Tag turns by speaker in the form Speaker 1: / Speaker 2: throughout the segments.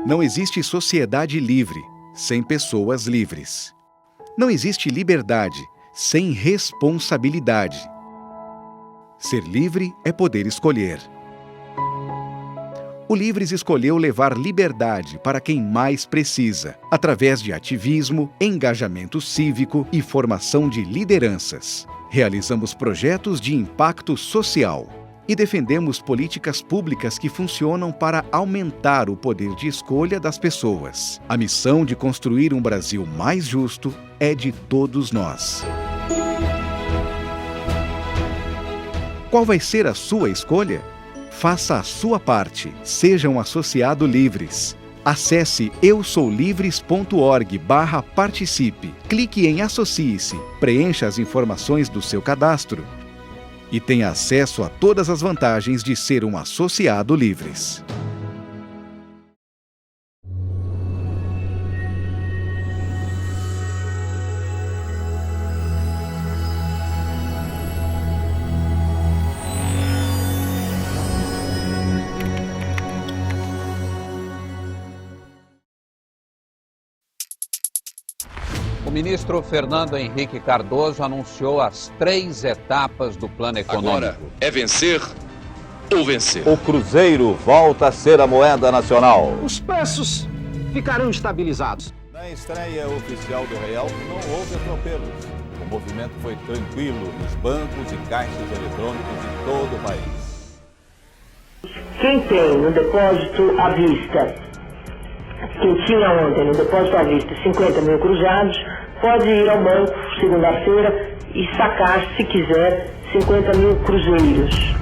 Speaker 1: Não existe sociedade livre sem pessoas livres. Não existe liberdade sem responsabilidade. Ser livre é poder escolher. O Livres escolheu levar liberdade para quem mais precisa, através de ativismo, engajamento cívico e formação de lideranças. Realizamos projetos de impacto social e defendemos políticas públicas que funcionam para aumentar o poder de escolha das pessoas. A missão de construir um Brasil mais justo é de todos nós. Qual vai ser a sua escolha? Faça a sua parte. Seja um associado Livres. Acesse eusoulivres.org/participe. Clique em Associe-se, preencha as informações do seu cadastro e tenha acesso a todas as vantagens de ser um associado Livres.
Speaker 2: O ministro Fernando Henrique Cardoso anunciou as 3 etapas do plano econômico.
Speaker 3: Agora é vencer ou vencer.
Speaker 4: O Cruzeiro volta a ser a moeda nacional.
Speaker 5: Os preços ficarão estabilizados.
Speaker 4: Na estreia oficial do Real não houve atropelos. O movimento foi tranquilo nos bancos e caixas eletrônicos de todo o país.
Speaker 6: Quem tem no depósito à vista, quem tinha ontem no depósito à vista 50 mil cruzados, pode ir ao banco segunda-feira e sacar, se quiser, 50 mil cruzeiros.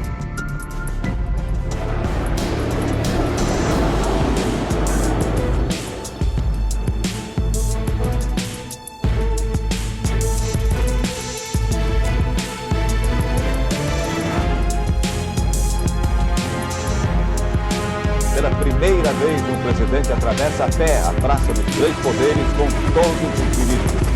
Speaker 4: Pela primeira vez, um presidente atravessa a pé a Praça dos Três Poderes com todos os ministros.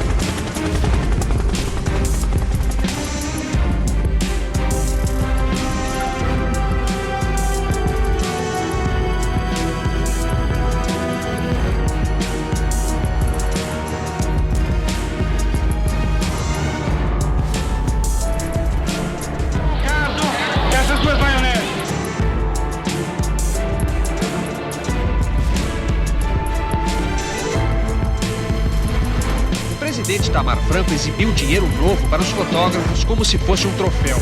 Speaker 5: O presidente Itamar Franco exibiu dinheiro novo para os fotógrafos como se fosse um troféu.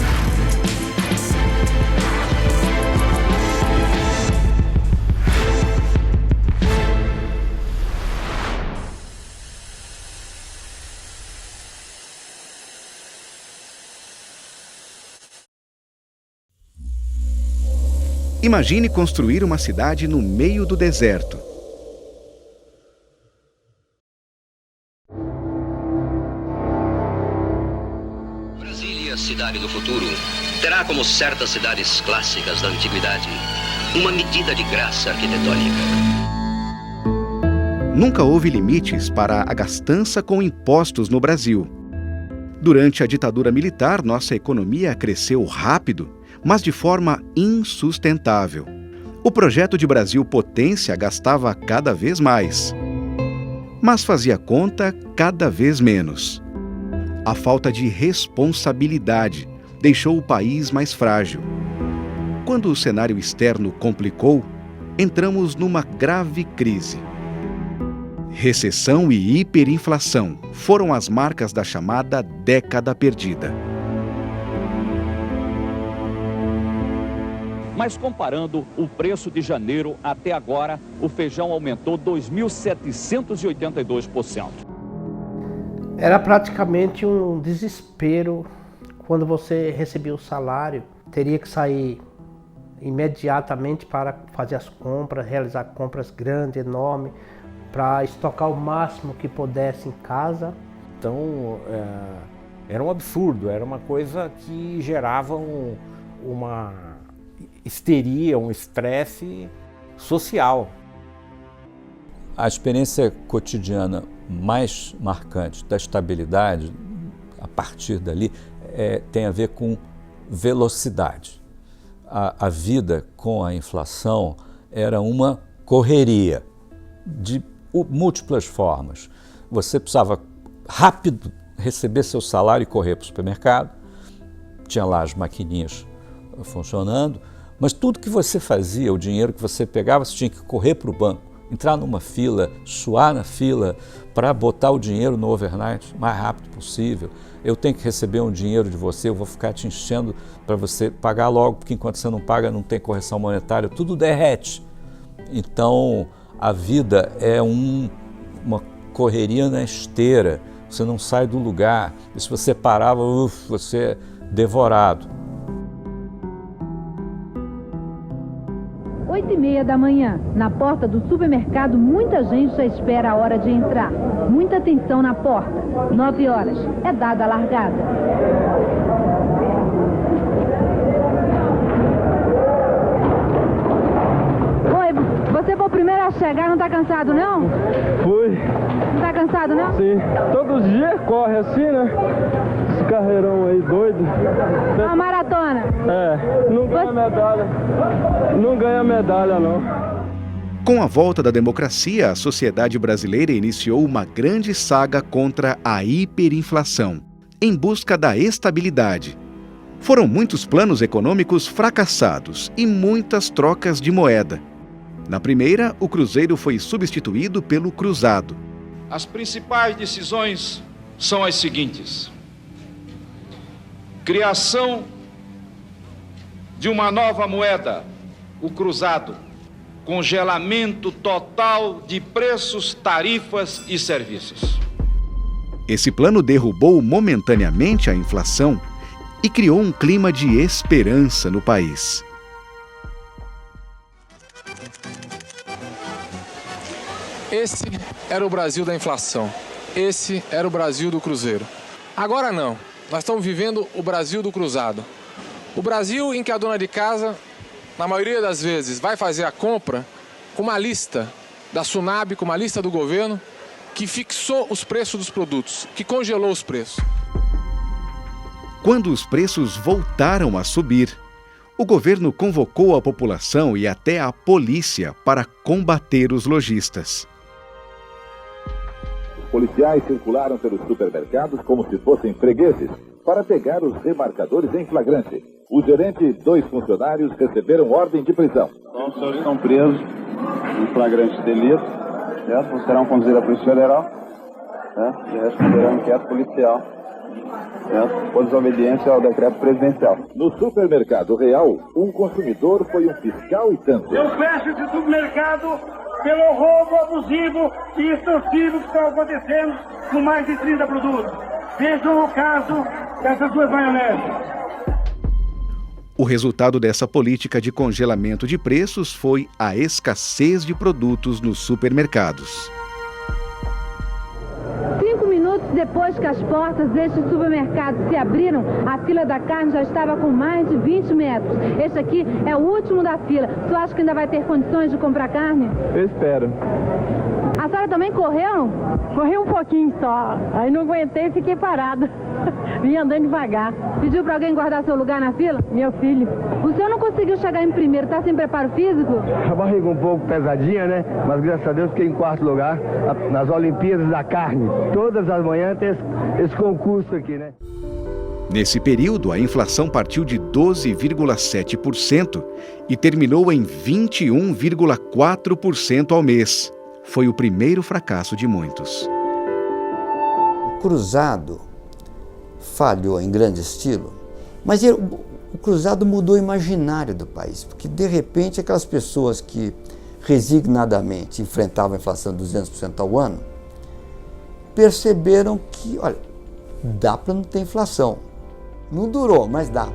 Speaker 1: Imagine construir uma cidade no meio do deserto.
Speaker 7: Brasília, cidade do futuro, terá, como certas cidades clássicas da antiguidade, uma medida de graça arquitetônica.
Speaker 1: Nunca houve limites para a gastança com impostos no Brasil. Durante a ditadura militar, nossa economia cresceu rápido, mas de forma insustentável. O projeto de Brasil Potência gastava cada vez mais, mas fazia conta cada vez menos. A falta de responsabilidade deixou o país mais frágil. Quando o cenário externo complicou, entramos numa grave crise. Recessão e hiperinflação foram as marcas da chamada década perdida.
Speaker 8: Mas comparando o preço de janeiro até agora, o feijão aumentou 2.782%.
Speaker 9: Era praticamente um desespero quando você recebia o salário. Teria que sair imediatamente para fazer as compras, realizar compras grandes, enormes, para estocar o máximo que pudesse em casa.
Speaker 10: Então, era um absurdo, era uma coisa que gerava uma histeria, um estresse social.
Speaker 11: A experiência cotidiana mais marcante da estabilidade, a partir dali, tem a ver com velocidade. A vida com a inflação era uma correria. de múltiplas formas. Você precisava rápido receber seu salário e correr para o supermercado, tinha lá as maquininhas funcionando, mas tudo que você fazia, o dinheiro que você pegava, você tinha que correr para o banco, entrar numa fila, suar na fila para botar o dinheiro no overnight o mais rápido possível. Eu tenho que receber um dinheiro de você, eu vou ficar te enchendo para você pagar logo, porque enquanto você não paga não tem correção monetária, tudo derrete. Então a vida é uma correria na esteira, você não sai do lugar, e se você parava, você é devorado.
Speaker 12: 8h30 da manhã, na porta do supermercado, muita gente já espera a hora de entrar. Muita atenção na porta. 9 horas, é dada a largada. Oi, você foi o primeiro a chegar, não tá cansado não?
Speaker 13: Fui.
Speaker 12: Não tá cansado não?
Speaker 13: Sim, todos os dias corre assim, né? Esse carreirão aí doido.
Speaker 12: Uma maratona.
Speaker 13: É, não ganha medalha. Não ganha medalha não.
Speaker 1: Com a volta da democracia, a sociedade brasileira iniciou uma grande saga contra a hiperinflação, em busca da estabilidade. Foram muitos planos econômicos fracassados e muitas trocas de moeda. Na primeira, o cruzeiro foi substituído pelo cruzado.
Speaker 14: As principais decisões são as seguintes: criação de uma nova moeda, o cruzado, congelamento total de preços, tarifas e serviços.
Speaker 1: Esse plano derrubou momentaneamente a inflação e criou um clima de esperança no país.
Speaker 15: Esse era o Brasil da inflação. Esse era o Brasil do cruzeiro. Agora não. Nós estamos vivendo o Brasil do cruzado. O Brasil em que a dona de casa, na maioria das vezes, vai fazer a compra com uma lista da Sunab, com uma lista do governo, que fixou os preços dos produtos, que congelou os preços.
Speaker 1: Quando os preços voltaram a subir, o governo convocou a população e até a polícia para combater os lojistas.
Speaker 16: Policiais circularam pelos supermercados como se fossem fregueses para pegar os remarcadores em flagrante. O gerente e 2 funcionários receberam ordem de prisão.
Speaker 17: Então, os senhores estão presos em flagrante de delito, certo? Serão conduzidos à Polícia Federal, certo? E responderão inquérito policial, certo? Por desobediência ao decreto presidencial.
Speaker 16: No supermercado Real, um consumidor foi um fiscal e tanto.
Speaker 18: Eu fecho esse supermercado pelo roubo abusivo e extorsivo que está acontecendo com mais de 30 produtos. Vejam o caso dessas 2 maioneses.
Speaker 1: O resultado dessa política de congelamento de preços foi a escassez de produtos nos supermercados.
Speaker 12: 5 minutos depois que as portas deste supermercado se abriram, a fila da carne já estava com mais de 20 metros. Este aqui é o último da fila. Tu acha que ainda vai ter condições de comprar carne?
Speaker 13: Eu espero.
Speaker 12: A senhora também correu?
Speaker 19: Corri um pouquinho só, aí não aguentei e fiquei parada. Vim andando devagar.
Speaker 12: Pediu para alguém guardar seu lugar na fila?
Speaker 19: Meu filho.
Speaker 12: O senhor não conseguiu chegar em primeiro, tá sem preparo físico?
Speaker 13: A barriga um pouco pesadinha, né? Mas graças a Deus fiquei em 4º lugar nas Olimpíadas da Carne. Todas as manhãs tem esse concurso aqui, né?
Speaker 1: Nesse período, a inflação partiu de 12,7% e terminou em 21,4% ao mês. Foi o primeiro fracasso de muitos.
Speaker 20: O cruzado falhou em grande estilo, mas o cruzado mudou o imaginário do país, porque de repente aquelas pessoas que resignadamente enfrentavam a inflação de 200% ao ano, perceberam que, olha, dá para não ter inflação. Não durou, mas dá.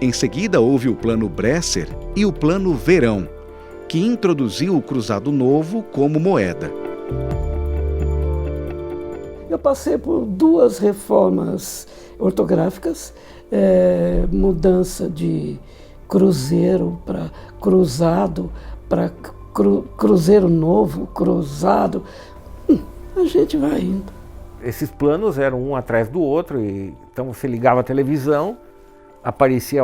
Speaker 1: Em seguida houve o Plano Bresser e o Plano Verão, que introduziu o cruzado novo como moeda.
Speaker 21: Eu passei por 2 reformas ortográficas, mudança de cruzeiro para cruzado, para cruzeiro novo, cruzado. A gente vai indo.
Speaker 10: Esses planos eram um atrás do outro, e então você ligava a televisão, aparecia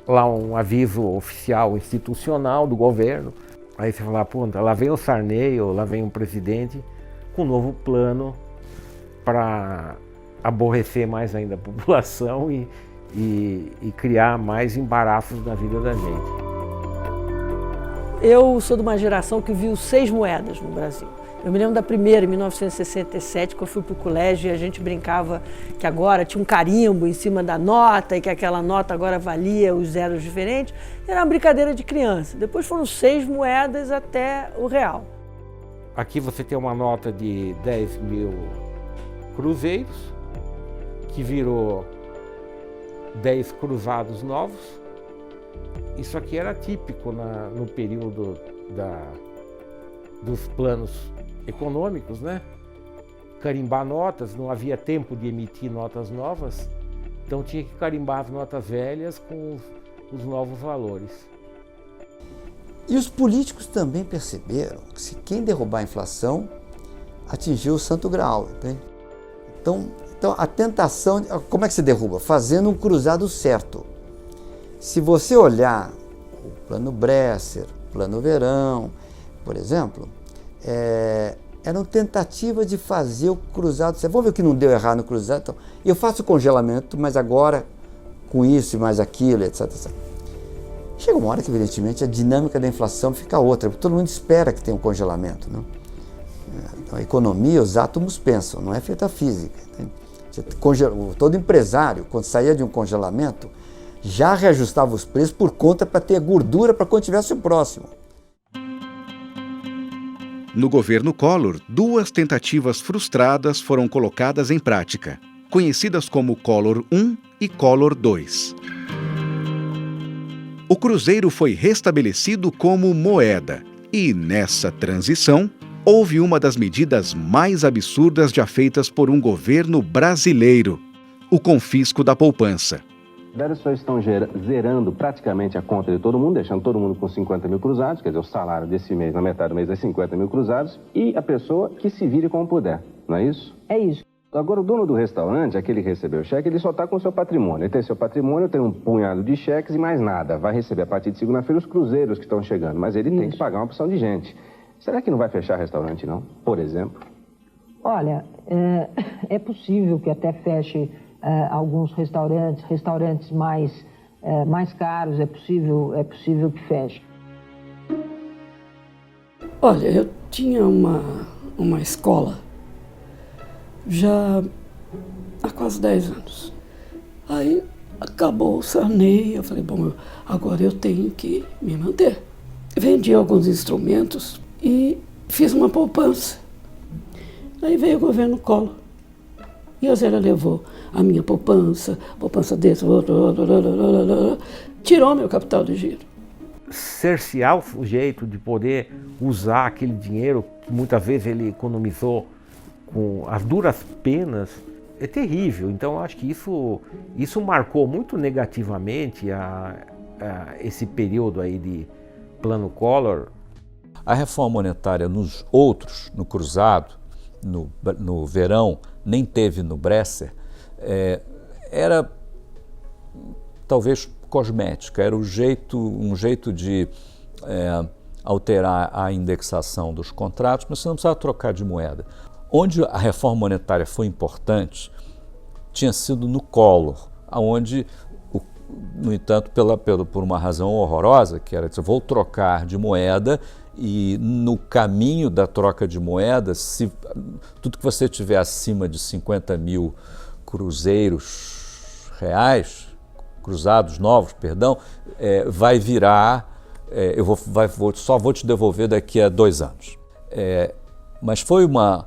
Speaker 10: lá um aviso oficial institucional do governo, Aí você fala, pô, lá vem o Sarney ou lá vem um presidente com um novo plano para aborrecer mais ainda a população e criar mais embaraços na vida da gente.
Speaker 21: Eu sou de uma geração que viu 6 moedas no Brasil. Eu me lembro da primeira, em 1967, que eu fui para o colégio e a gente brincava que agora tinha um carimbo em cima da nota e que aquela nota agora valia os zeros diferentes. Era uma brincadeira de criança. Depois foram 6 moedas até o real.
Speaker 10: Aqui você tem uma nota de 10 mil cruzeiros, que virou 10 cruzados novos. Isso aqui era típico no período dos planos econômicos, né? Carimbar notas, não havia tempo de emitir notas novas, então tinha que carimbar as notas velhas com os novos valores.
Speaker 20: E os políticos também perceberam que se quem derrubar a inflação atingiu o santo graal, entende? Então a tentação, como é que se derruba? Fazendo um cruzado certo. Se você olhar o plano Bresser, o plano Verão, por exemplo, eram tentativas de fazer o cruzado certo. Vamos ver o que não deu errado no cruzado. Então, eu faço o congelamento, mas agora com isso e mais aquilo, etc, etc. Chega uma hora que, evidentemente, a dinâmica da inflação fica outra. Todo mundo espera que tenha um congelamento, não? Então, a economia, os átomos pensam, não é feita a física. Todo empresário, quando saía de um congelamento, já reajustava os preços por conta para ter gordura para quando tivesse o próximo.
Speaker 1: No governo Collor, 2 tentativas frustradas foram colocadas em prática, conhecidas como Collor I e Collor II. O cruzeiro foi restabelecido como moeda e, nessa transição, houve uma das medidas mais absurdas já feitas por um governo brasileiro: o confisco da poupança.
Speaker 2: Eles só estão zerando praticamente a conta de todo mundo, deixando todo mundo com 50 mil cruzados, quer dizer, o salário desse mês, na metade do mês, é 50 mil cruzados, e a pessoa que se vire como puder, não é isso?
Speaker 6: É isso.
Speaker 2: Agora, o dono do restaurante, aquele que recebeu o cheque, ele só está com o seu patrimônio. Ele tem seu patrimônio, tem um punhado de cheques e mais nada. Vai receber a partir de segunda-feira os cruzeiros que estão chegando, mas ele tem que pagar uma opção de gente. Será que não vai fechar restaurante, não? Por exemplo?
Speaker 6: Olha, é possível que até feche alguns restaurantes mais caros, é possível que feche.
Speaker 21: Olha, eu tinha uma escola já há quase 10 anos. Aí acabou o Sarney, eu falei, bom, agora eu tenho que me manter. Vendi alguns instrumentos e fiz uma poupança. Aí veio o governo Collor. E a Zélia levou a minha poupança desse, tirou meu capital de giro.
Speaker 10: Cercear o sujeito de poder usar aquele dinheiro que muitas vezes ele economizou com as duras penas é terrível. Então, eu acho que isso marcou muito negativamente esse período aí de plano Collor.
Speaker 11: A reforma monetária nos outros, no cruzado, no verão, nem teve no Bresser, era talvez cosmética, era um jeito de alterar a indexação dos contratos, mas você não precisava trocar de moeda. Onde a reforma monetária foi importante tinha sido no Collor, onde, no entanto, por uma razão horrorosa, que era dizer, vou trocar de moeda, e no caminho da troca de moedas, tudo que você tiver acima de 50 mil cruzeiros reais, cruzados novos, perdão, vai virar, só vou te devolver daqui a 2 anos. Mas foi uma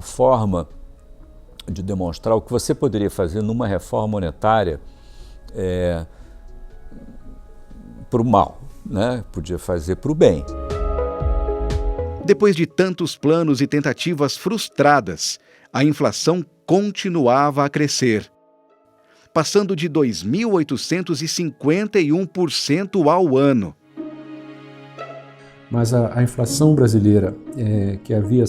Speaker 11: forma de demonstrar o que você poderia fazer numa reforma monetária para o mal, né? Podia fazer para o bem.
Speaker 1: Depois de tantos planos e tentativas frustradas, a inflação continuava a crescer, passando de 2.851% ao ano.
Speaker 22: Mas a inflação brasileira, que havia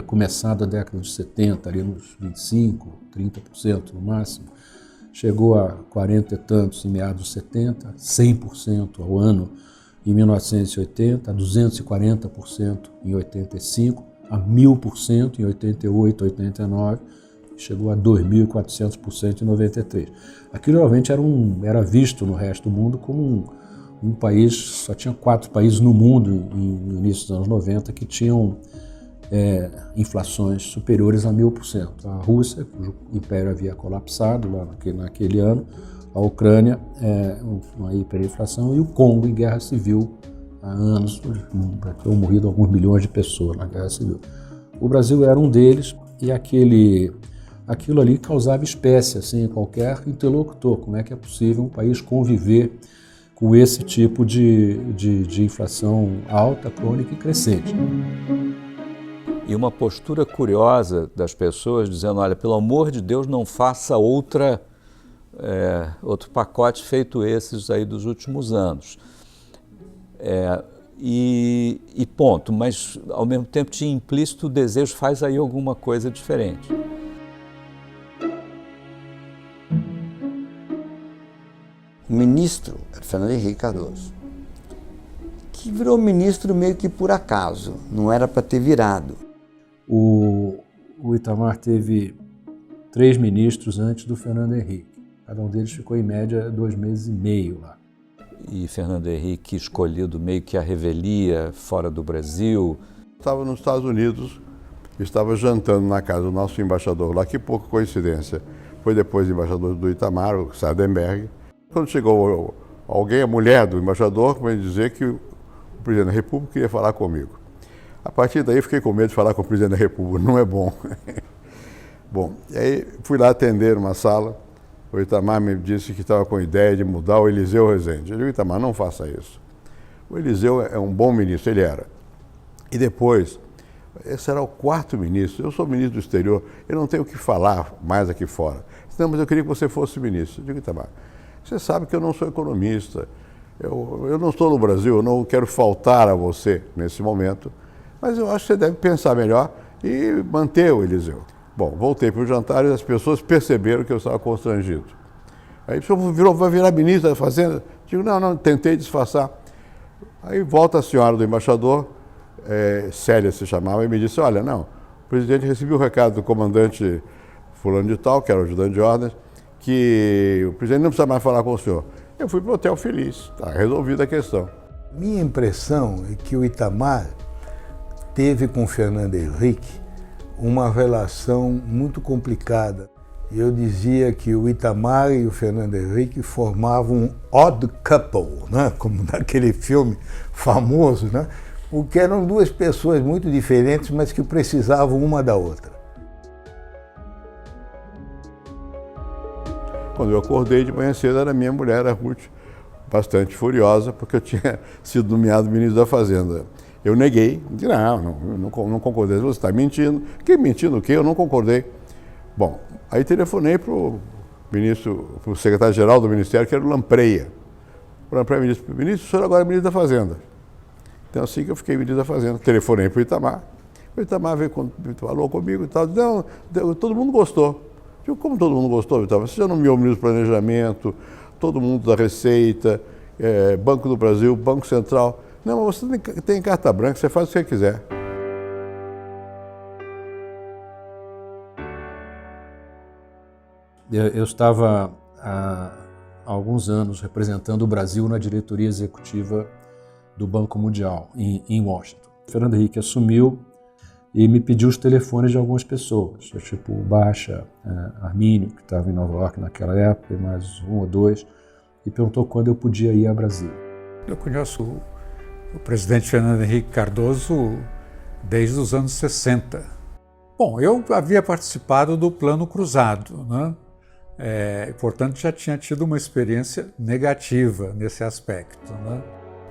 Speaker 22: começado a década de 70, ali nos 25%, 30% no máximo, chegou a 40 e tantos em meados de 70, 100% ao ano em 1980, a 240% em 85, a 1000% em 88, 89, chegou a 2.400% em 93. Aquilo realmente era visto no resto do mundo como um país, só tinha 4 países no mundo no início dos anos 90 que tinham inflações superiores a 1000%. A Rússia, cujo império havia colapsado lá naquele ano, a Ucrânia, uma hiperinflação, e o Congo em guerra civil há anos, tinham morrido alguns milhões de pessoas na guerra civil. O Brasil era um deles e aquilo ali causava espécie assim, em qualquer interlocutor. Como é que é possível um país conviver com esse tipo de inflação alta, crônica e crescente?
Speaker 11: E uma postura curiosa das pessoas dizendo, olha, pelo amor de Deus, não faça outro pacote feito esses aí dos últimos anos. E ponto, mas ao mesmo tempo tinha implícito o desejo, faz aí alguma coisa diferente.
Speaker 20: O ministro era Fernando Henrique Cardoso, que virou ministro meio que por acaso, não era para ter virado.
Speaker 22: O Itamar teve 3 ministros antes do Fernando Henrique. Cada um deles ficou em média 2 meses e meio lá.
Speaker 11: E Fernando Henrique escolhido meio que a revelia fora do Brasil.
Speaker 3: Estava nos Estados Unidos, estava jantando na casa do nosso embaixador lá, que pouca coincidência. Foi depois do embaixador do Itamar, o Sardenberg. Quando chegou alguém, a mulher do embaixador, veio dizer que o presidente da República queria falar comigo. A partir daí fiquei com medo de falar com o presidente da República, não é bom. Bom, e aí fui lá atender uma sala, o Itamar me disse que estava com a ideia de mudar o Eliseu Rezende. Eu disse, Itamar, não faça isso. O Eliseu é um bom ministro, ele era. E depois, esse era o 4º ministro, eu sou ministro do exterior, eu não tenho o que falar mais aqui fora. Não, mas eu queria que você fosse ministro. Eu digo, Itamar, você sabe que eu não sou economista, eu não estou no Brasil, eu não quero faltar a você nesse momento, mas eu acho que você deve pensar melhor e manter o Eliseu. Bom, voltei para o jantar e as pessoas perceberam que eu estava constrangido. Aí o senhor vai virar ministro da Fazenda? Digo, não, tentei disfarçar. Aí volta a senhora do embaixador, Célia se chamava, e me disse, olha, não, o presidente recebeu o recado do comandante fulano de tal, que era o ajudante de ordens, que o presidente não precisa mais falar com o senhor. Eu fui para o hotel feliz, está resolvida a questão.
Speaker 4: Minha impressão é que o Itamar teve com o Fernando Henrique uma relação muito complicada. Eu dizia que o Itamar e o Fernando Henrique formavam um odd couple, né? Como naquele filme famoso, né? Porque eram 2 pessoas muito diferentes, mas que precisavam uma da outra.
Speaker 3: Quando eu acordei de manhã cedo, era minha mulher, a Ruth, bastante furiosa, porque eu tinha sido nomeado ministro da Fazenda. Eu neguei, disse, não concordei. Você está mentindo. Que mentindo o quê? Eu não concordei. Bom, aí telefonei para o secretário-geral do Ministério, que era o Lampreia. O Lampreia me disse, ministro, o senhor agora é ministro da Fazenda. Então, assim que eu fiquei ministro da Fazenda, telefonei para o Itamar. O Itamar veio, falou comigo e tal. Disse, não, todo mundo gostou. Eu digo, como todo mundo gostou, Itamar? Você já nomeou o ministro do Planejamento, todo mundo da Receita, Banco do Brasil, Banco Central. Não, mas você tem carta branca, você faz o que você quiser.
Speaker 22: Eu estava há alguns anos representando o Brasil na diretoria executiva do Banco Mundial, em Washington. Fernando Henrique assumiu e me pediu os telefones de algumas pessoas, tipo o Baixa, Armínio, que estava em Nova York naquela época, e mais 1 ou 2, e perguntou quando eu podia ir a Brasília.
Speaker 23: Eu conheço o presidente Fernando Henrique Cardoso desde os anos 60. Bom, eu havia participado do Plano Cruzado, né? Portanto, já tinha tido uma experiência negativa nesse aspecto, né?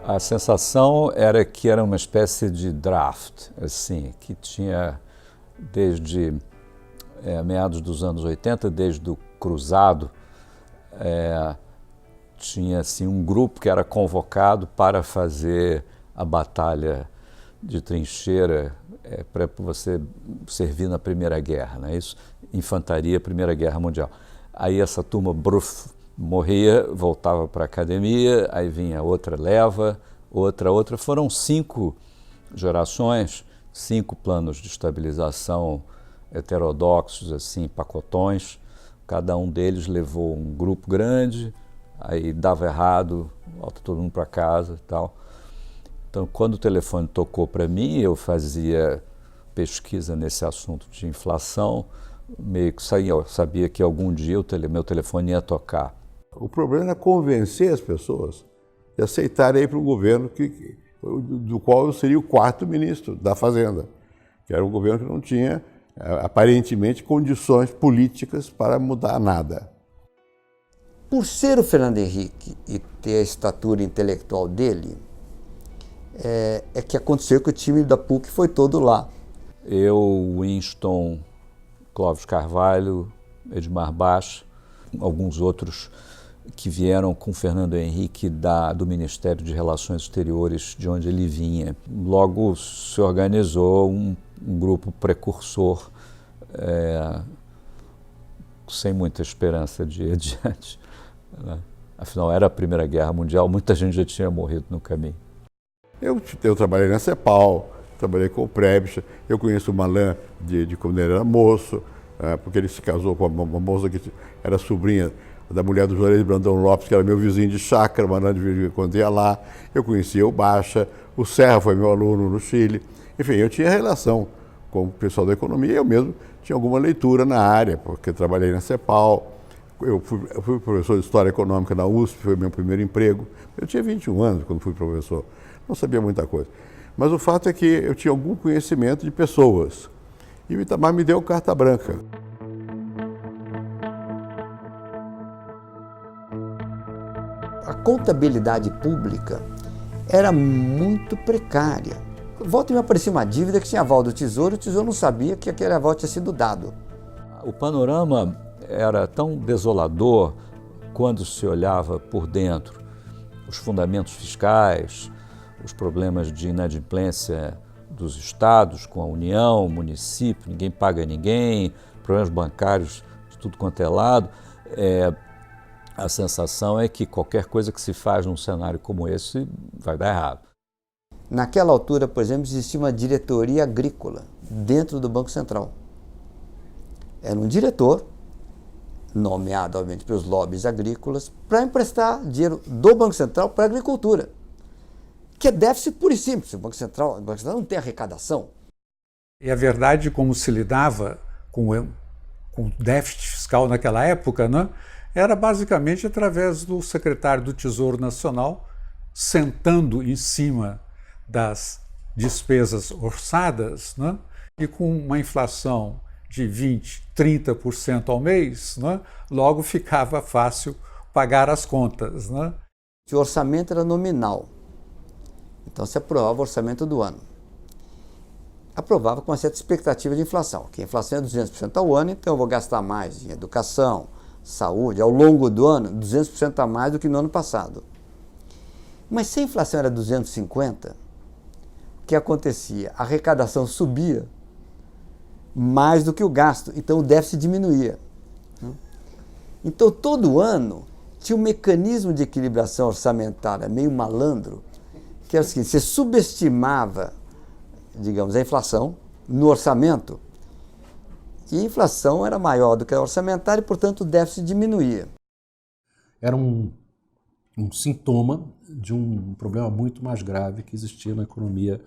Speaker 11: A sensação era que era uma espécie de draft, assim, que tinha desde meados dos anos 80, desde o Cruzado, tinha assim, um grupo que era convocado para fazer a batalha de trincheira para você servir na Primeira Guerra, não é isso? Infantaria, Primeira Guerra Mundial. Aí essa turma morria, voltava para a academia, aí vinha outra leva, outra. Foram 5 gerações, 5 planos de estabilização heterodoxos, assim, pacotões. Cada um deles levou um grupo grande, aí dava errado, volta todo mundo para casa e tal. Então, quando o telefone tocou para mim, eu fazia pesquisa nesse assunto de inflação, meio que sabia que algum dia meu telefone ia tocar.
Speaker 3: O problema era convencer as pessoas de aceitarem ir para um governo do qual eu seria o 4º ministro da Fazenda, que era um governo que não tinha, aparentemente, condições políticas para mudar nada.
Speaker 20: Por ser o Fernando Henrique e ter a estatura intelectual dele, é que aconteceu que o time da PUC foi todo lá.
Speaker 11: Eu, Winston, Clóvis Carvalho, Edmar Baixa, alguns outros que vieram com Fernando Henrique do Ministério de Relações Exteriores, de onde ele vinha. Logo se organizou um grupo precursor, sem muita esperança de ir adiante, né? Afinal, era a Primeira Guerra Mundial, muita gente já tinha morrido no caminho.
Speaker 3: Eu trabalhei na CEPAL, trabalhei com o Prebisch, eu conheço o Malan de quando ele era moço, porque ele se casou com uma moça que era sobrinha da mulher do Juarez Brandão Lopes, que era meu vizinho de chácara, Malan de Virgínia, quando ia lá. Eu conhecia o Baixa, o Serra foi meu aluno no Chile. Enfim, eu tinha relação com o pessoal da economia, eu mesmo tinha alguma leitura na área, porque trabalhei na CEPAL, eu fui professor de História Econômica na USP, foi meu primeiro emprego. Eu tinha 21 anos quando fui professor, não sabia muita coisa. Mas o fato é que eu tinha algum conhecimento de pessoas. E o Itamar me deu carta branca.
Speaker 20: A contabilidade pública era muito precária. Volta e me aparecia uma dívida que tinha aval do Tesouro, e o Tesouro não sabia que aquele aval tinha sido dado.
Speaker 11: O panorama era tão desolador quando se olhava por dentro os fundamentos fiscais, os problemas de inadimplência dos estados com a União, município, ninguém paga ninguém, problemas bancários de tudo quanto é lado. A sensação é que qualquer coisa que se faz num cenário como esse vai dar errado.
Speaker 20: Naquela altura, por exemplo, existia uma diretoria agrícola dentro do Banco Central. Era um diretor, nomeado, obviamente, pelos lobbies agrícolas, para emprestar dinheiro do Banco Central para a agricultura, que é déficit puro e simples. O Banco Central não tem arrecadação.
Speaker 23: E a verdade, como se lidava com déficit fiscal naquela época, né, era basicamente através do secretário do Tesouro Nacional sentando em cima das despesas orçadas, né, e com uma inflação de 20%, 30% ao mês, né, logo ficava fácil pagar as contas, né?
Speaker 20: O orçamento era nominal. Então se aprovava o orçamento do ano. Aprovava com uma certa expectativa de inflação, que a inflação é 200% ao ano, então eu vou gastar mais em educação, saúde, ao longo do ano, 200% a mais do que no ano passado. Mas se a inflação era 250%, o que acontecia? A arrecadação subia mais do que o gasto, então o déficit diminuía. Então todo ano tinha um mecanismo de equilibração orçamentária meio malandro, que era o seguinte: você subestimava, digamos, a inflação no orçamento, e a inflação era maior do que a orçamentária e, portanto, o déficit diminuía.
Speaker 22: Era um sintoma de um problema muito mais grave que existia na economia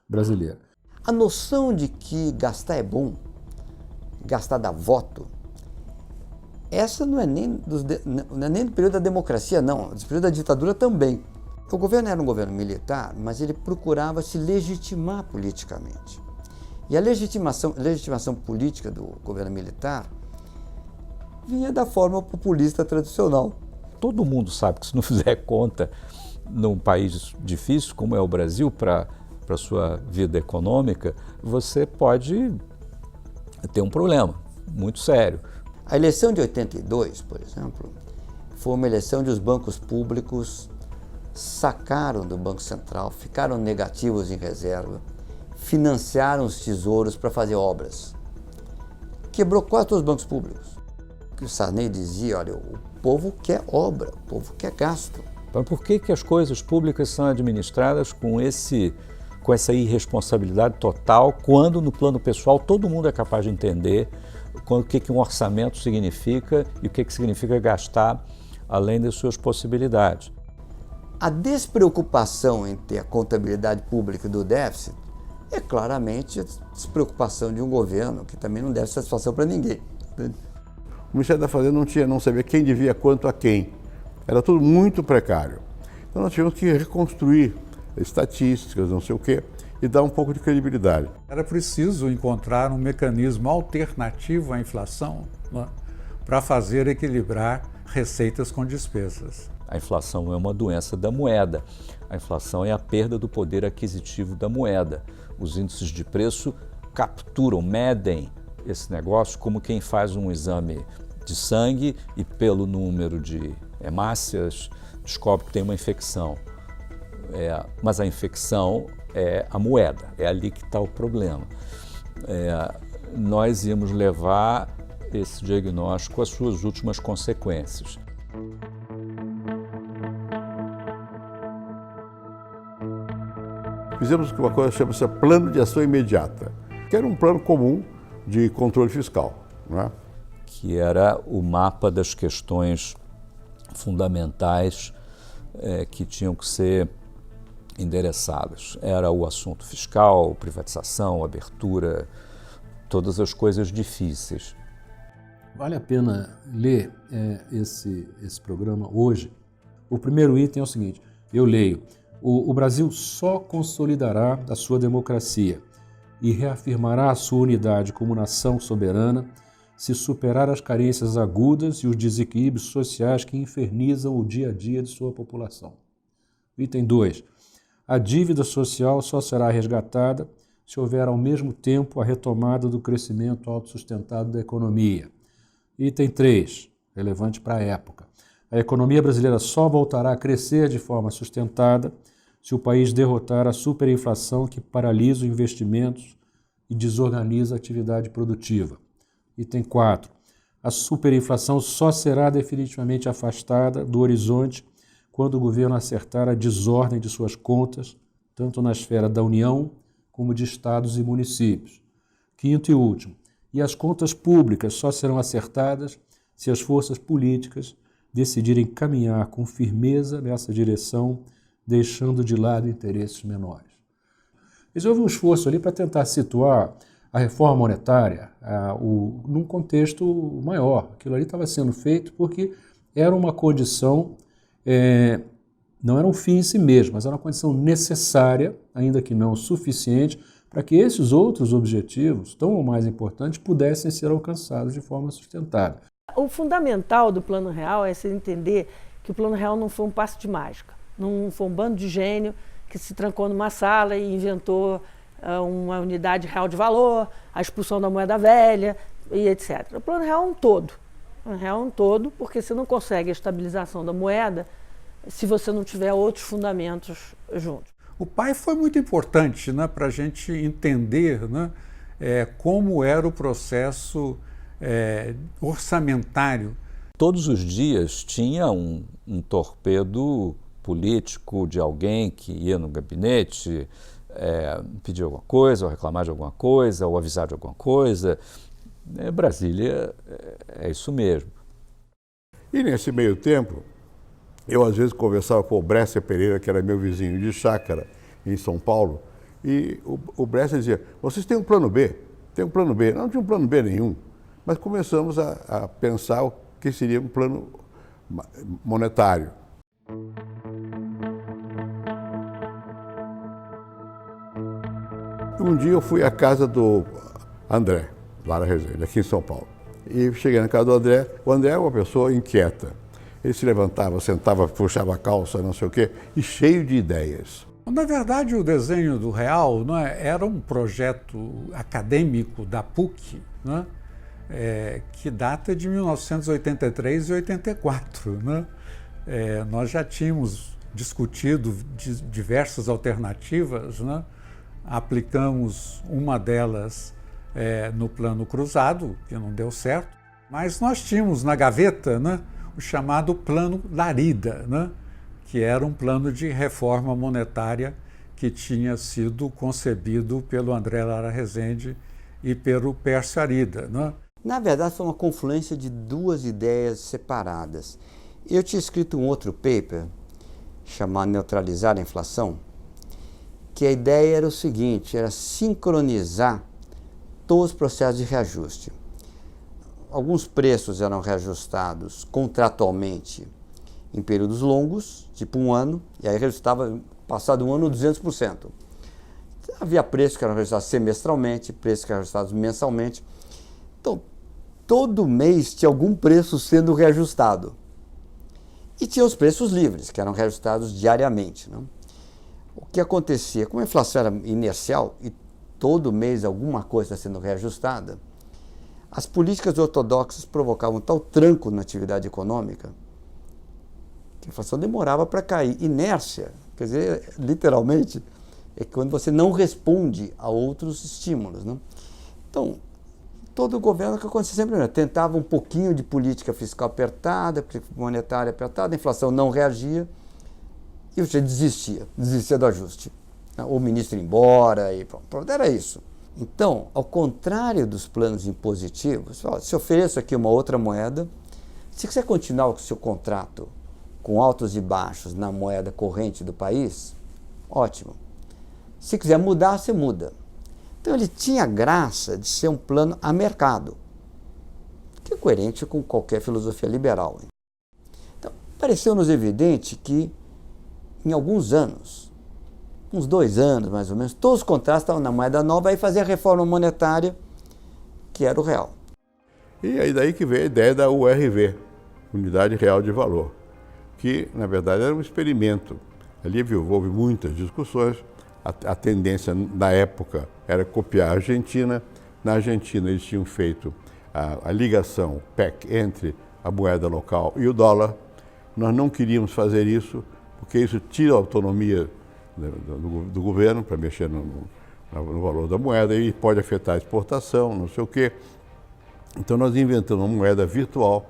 Speaker 22: brasileira.
Speaker 20: A noção de que gastar é bom, gastar dá voto, essa não é nem do período da democracia, não, do período da ditadura também. O governo era um governo militar, mas ele procurava se legitimar politicamente. E a legitimação política do governo militar vinha da forma populista tradicional.
Speaker 11: Todo mundo sabe que se não fizer conta num país difícil como é o Brasil para a sua vida econômica, você pode ter um problema muito sério.
Speaker 20: A eleição de 82, por exemplo, foi uma eleição onde os bancos públicos sacaram do Banco Central, ficaram negativos em reserva, financiaram os tesouros para fazer obras. Quebrou quase os bancos públicos. O Sarney dizia: olha, o povo quer obra, o povo quer gasto.
Speaker 11: Então, por que as coisas públicas são administradas com essa irresponsabilidade total, quando no plano pessoal todo mundo é capaz de entender o que um orçamento significa e o que significa gastar além das suas possibilidades?
Speaker 20: A despreocupação em ter a contabilidade pública do déficit é claramente a despreocupação de um governo que também não deve satisfação para ninguém.
Speaker 3: O Ministério da Fazenda não sabia quem devia quanto a quem. Era tudo muito precário. Então nós tivemos que reconstruir estatísticas, não sei o quê, e dar um pouco de credibilidade.
Speaker 23: Era preciso encontrar um mecanismo alternativo à inflação, né, para fazer equilibrar receitas com despesas.
Speaker 11: A inflação não é uma doença da moeda. A inflação é a perda do poder aquisitivo da moeda. Os índices de preço capturam, medem esse negócio como quem faz um exame de sangue e pelo número de hemácias descobre que tem uma infecção. Mas a infecção é a moeda, é ali que está o problema. Nós íamos levar esse diagnóstico às suas últimas consequências.
Speaker 3: Fizemos uma coisa que chama-se Plano de Ação Imediata, que era um plano comum de controle fiscal, não é?
Speaker 11: Que era o mapa das questões fundamentais que tinham que ser endereçadas. Era o assunto fiscal, privatização, abertura, todas as coisas difíceis.
Speaker 22: Vale a pena ler esse programa hoje. O primeiro item é o seguinte, eu leio: o Brasil só consolidará a sua democracia e reafirmará a sua unidade como nação soberana se superar as carências agudas e os desequilíbrios sociais que infernizam o dia a dia de sua população. Item 2. A dívida social só será resgatada se houver ao mesmo tempo a retomada do crescimento autossustentado da economia. Item 3, relevante para a época. A economia brasileira só voltará a crescer de forma sustentada se o país derrotar a superinflação que paralisa os investimentos e desorganiza a atividade produtiva. Item 4. A superinflação só será definitivamente afastada do horizonte quando o governo acertar a desordem de suas contas, tanto na esfera da União como de estados e municípios. Quinto e último. E as contas públicas só serão acertadas se as forças políticas decidirem caminhar com firmeza nessa direção, deixando de lado interesses menores. Mas houve um esforço ali para tentar situar a reforma monetária num contexto maior. Aquilo ali estava sendo feito porque era uma condição, não era um fim em si mesmo, mas era uma condição necessária, ainda que não suficiente, para que esses outros objetivos, tão ou mais importantes, pudessem ser alcançados de forma sustentada.
Speaker 5: O fundamental do Plano Real é você entender que o Plano Real não foi um passe de mágica, não foi um bando de gênio que se trancou numa sala e inventou uma unidade real de valor, a expulsão da moeda velha e etc. O Plano Real é um todo. O Plano Real é um todo, porque você não consegue a estabilização da moeda se você não tiver outros fundamentos juntos.
Speaker 23: O PAI foi muito importante, né, para a gente entender, né, como era o processo orçamentário.
Speaker 11: Todos os dias tinha um torpedo político de alguém que ia no gabinete pedir alguma coisa, ou reclamar de alguma coisa, ou avisar de alguma coisa. Brasília é isso mesmo.
Speaker 3: E nesse meio tempo, eu às vezes conversava com o Brescia Pereira, que era meu vizinho de chácara em São Paulo, e o Brescia dizia: vocês têm um plano B? Tem um plano B? Não tinha um plano B nenhum. Mas começamos a pensar o que seria um plano monetário. Um dia eu fui à casa do André, lá na Resende, aqui em São Paulo. E cheguei na casa do André. O André é uma pessoa inquieta. Ele se levantava, sentava, puxava a calça, não sei o quê, e cheio de ideias.
Speaker 23: Na verdade, o desenho do Real, né, era um projeto acadêmico da PUC, né, que data de 1983 e 84. Né? Nós já tínhamos discutido diversas alternativas, né? Aplicamos uma delas no plano cruzado, que não deu certo, mas nós tínhamos na gaveta, né, o chamado plano Larida, né, que era um plano de reforma monetária que tinha sido concebido pelo André Lara Rezende e pelo Pércio Arida, né?
Speaker 20: Na verdade, foi uma confluência de duas ideias separadas. Eu tinha escrito um outro paper, chamado Neutralizar a Inflação, que a ideia era o seguinte, era sincronizar todos os processos de reajuste. Alguns preços eram reajustados contratualmente em períodos longos, tipo um ano, e aí reajustava, passado um ano, 200%. Havia preços que eram reajustados semestralmente, preços que eram reajustados mensalmente. Então, todo mês tinha algum preço sendo reajustado. E tinha os preços livres, que eram reajustados diariamente, né? O que acontecia? Como a inflação era inercial e todo mês alguma coisa está sendo reajustada, as políticas ortodoxas provocavam tal tranco na atividade econômica que a inflação demorava para cair. Inércia, quer dizer, literalmente, é quando você não responde a outros estímulos, né? Então, todo o governo, o que acontecia sempre, né? Tentava um pouquinho de política fiscal apertada, monetária apertada, a inflação não reagia e você desistia do ajuste. O ministro ia embora e pronto, era isso. Então, ao contrário dos planos impositivos, se ofereço aqui uma outra moeda, se quiser continuar com o seu contrato com altos e baixos na moeda corrente do país, ótimo. Se quiser mudar, você muda. Então ele tinha a graça de ser um plano a mercado, que é coerente com qualquer filosofia liberal. Então, pareceu-nos evidente que, em alguns anos, uns 2 anos mais ou menos, todos os contratos estavam na moeda nova, aí fazia a reforma monetária, que era o real.
Speaker 3: E aí daí que veio a ideia da URV, Unidade Real de Valor, que, na verdade, era um experimento. Ali houve muitas discussões. A tendência, na época, era copiar a Argentina. Na Argentina, eles tinham feito a ligação PEC entre a moeda local e o dólar. Nós não queríamos fazer isso, porque isso tira a autonomia do governo para mexer no valor da moeda e pode afetar a exportação, não sei o quê. Então, nós inventamos uma moeda virtual,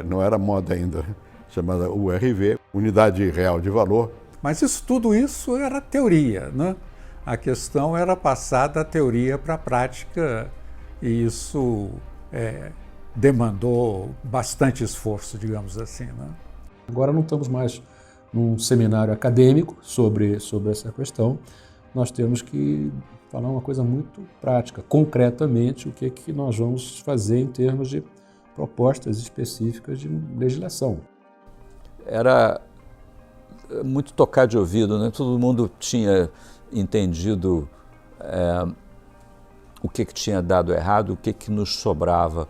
Speaker 3: não era moda ainda, chamada URV, Unidade Real de Valor.
Speaker 23: Mas tudo isso era teoria, né? A questão era passar da teoria para a prática e isso demandou bastante esforço, digamos assim, né?
Speaker 22: Agora não estamos mais num seminário acadêmico sobre essa questão, nós temos que falar uma coisa muito prática, concretamente o que é que nós vamos fazer em termos de propostas específicas de legislação.
Speaker 11: Era muito tocar de ouvido, né? Todo mundo tinha entendido o que tinha dado errado, o que nos sobrava,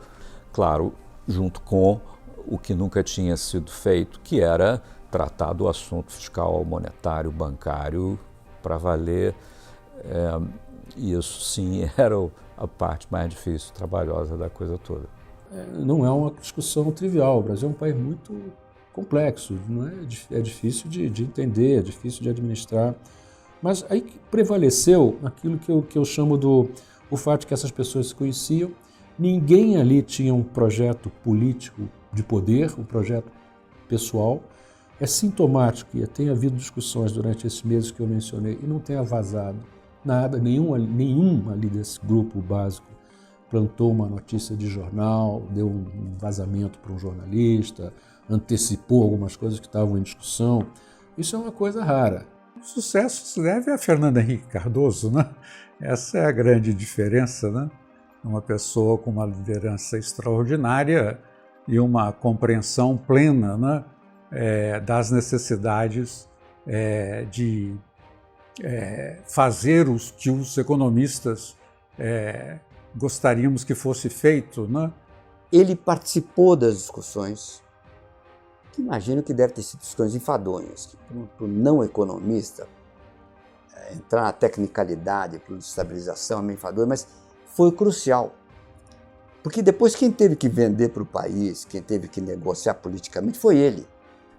Speaker 11: claro, junto com o que nunca tinha sido feito, que era tratar do assunto fiscal, monetário, bancário, para valer. Isso sim era a parte mais difícil, trabalhosa da coisa toda.
Speaker 22: Não é uma discussão trivial, o Brasil é um país muito complexo, não é difícil de entender, é difícil de administrar, mas aí prevaleceu aquilo que eu chamo o fato de que essas pessoas se conheciam, ninguém ali tinha um projeto político de poder, um projeto pessoal. É sintomático que tenha havido discussões durante esses meses que eu mencionei e não tenha vazado nada, nenhum ali desse grupo básico plantou uma notícia de jornal, deu um vazamento para um jornalista, antecipou algumas coisas que estavam em discussão. Isso é uma coisa rara.
Speaker 23: O sucesso se deve a Fernando Henrique Cardoso, né? Essa é a grande diferença, né? Uma pessoa com uma liderança extraordinária e uma compreensão plena, né? Das necessidades de fazer o que os economistas gostaríamos que fosse feito, né?
Speaker 20: Ele participou das discussões, que imagino que deve ter sido discussões enfadonhas, que para o não economista, entrar na tecnicalidade, para a estabilização é meio enfadonho, mas foi crucial. Porque depois quem teve que vender para o país, quem teve que negociar politicamente foi ele.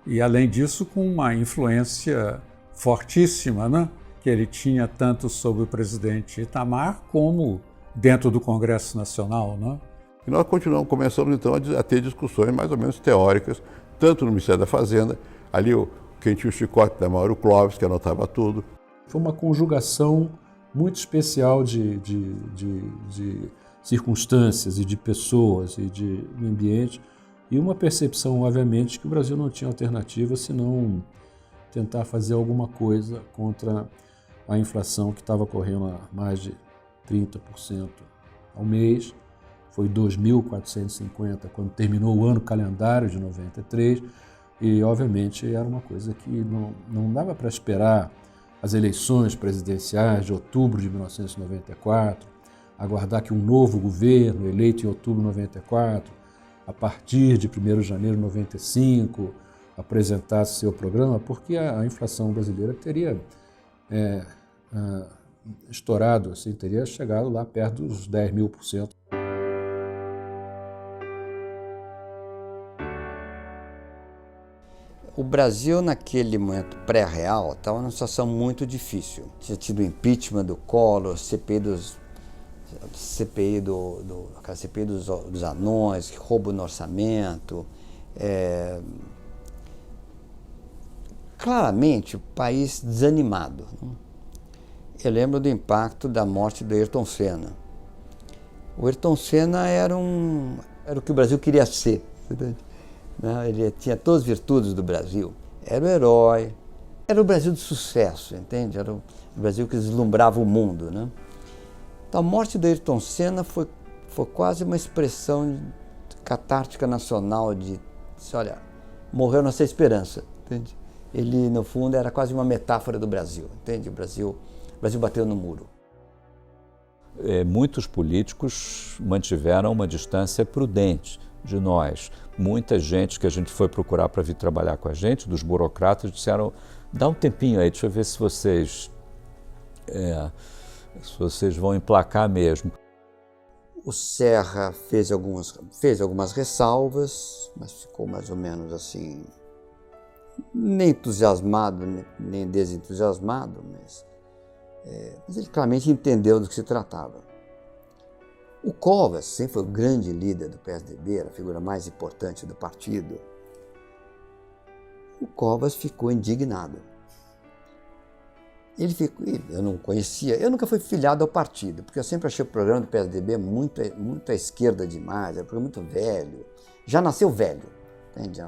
Speaker 23: E além disso, com uma influência fortíssima, né? Que ele tinha tanto sobre o presidente Itamar como dentro do Congresso Nacional, né?
Speaker 3: E nós começamos então a ter discussões mais ou menos teóricas, tanto no Ministério da Fazenda, ali o Quem tinha o chicote da mão era o Clóvis, que anotava tudo.
Speaker 22: Foi uma conjugação muito especial de circunstâncias e de pessoas e de ambiente, e uma percepção, obviamente, que o Brasil não tinha alternativa senão tentar fazer alguma coisa contra a inflação que estava correndo a mais de 30% ao mês. Foi 2.450 quando terminou o ano calendário de 93, e obviamente era uma coisa que não dava para esperar as eleições presidenciais de outubro de 1994, aguardar que um novo governo, eleito em outubro de 94, a partir de 1º de janeiro de 95, apresentasse seu programa, porque a inflação brasileira teria estourado, assim, teria chegado lá perto dos 10.000%.
Speaker 20: O Brasil, naquele momento pré-real, estava numa situação muito difícil. Tinha tido o impeachment do Collor, CPI dos anões, roubo no orçamento. Claramente, o país desanimado. Eu lembro do impacto da morte do Ayrton Senna. O Ayrton Senna era o que o Brasil queria ser. Ele tinha todas as virtudes do Brasil. Era o herói, era o Brasil de sucesso, entende? Era o Brasil que deslumbrava o mundo, né? Então, a morte do Ayrton Senna foi quase uma expressão catártica nacional de, olha, morreu nossa esperança, entende? Ele, no fundo, era quase uma metáfora do Brasil, entende? O Brasil bateu no muro.
Speaker 11: Muitos políticos mantiveram uma distância prudente de nós. Muita gente que a gente foi procurar para vir trabalhar com a gente, dos burocratas, disseram, dá um tempinho aí, deixa eu ver se vocês vão emplacar mesmo.
Speaker 20: O Serra fez algumas ressalvas, mas ficou mais ou menos assim, nem entusiasmado, nem desentusiasmado, mas ele claramente entendeu do que se tratava. O Covas sempre foi o grande líder do PSDB, era a figura mais importante do partido. O Covas ficou indignado. Eu não conhecia, eu nunca fui filiado ao partido, porque eu sempre achei o programa do PSDB muito à esquerda demais, era um programa muito velho, já nasceu velho, entende?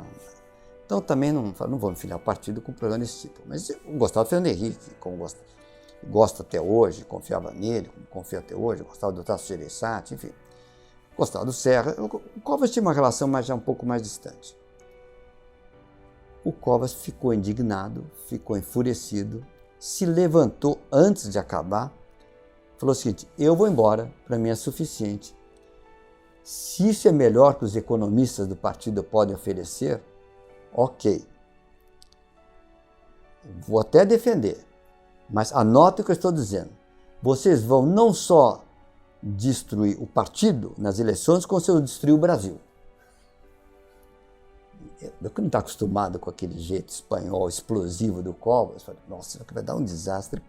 Speaker 20: Então também não vou me filiar ao partido com um programa desse tipo. Mas eu gostava do Fernando Henrique, como gosto até hoje, confiava nele, como confio até hoje, gostava do Tasso Gereissati, enfim. Gostava do Serra. O Covas tinha uma relação já um pouco mais distante. O Covas ficou indignado, ficou enfurecido, se levantou antes de acabar, falou o seguinte, eu vou embora, para mim é suficiente. Se isso é melhor que os economistas do partido podem oferecer, ok. Vou até defender. Mas anote o que eu estou dizendo. Vocês vão não só destruir o partido nas eleições, como vocês vão destruir o Brasil. Eu que não está acostumado com aquele jeito espanhol explosivo do Covas, falei, nossa, isso vai dar um desastre.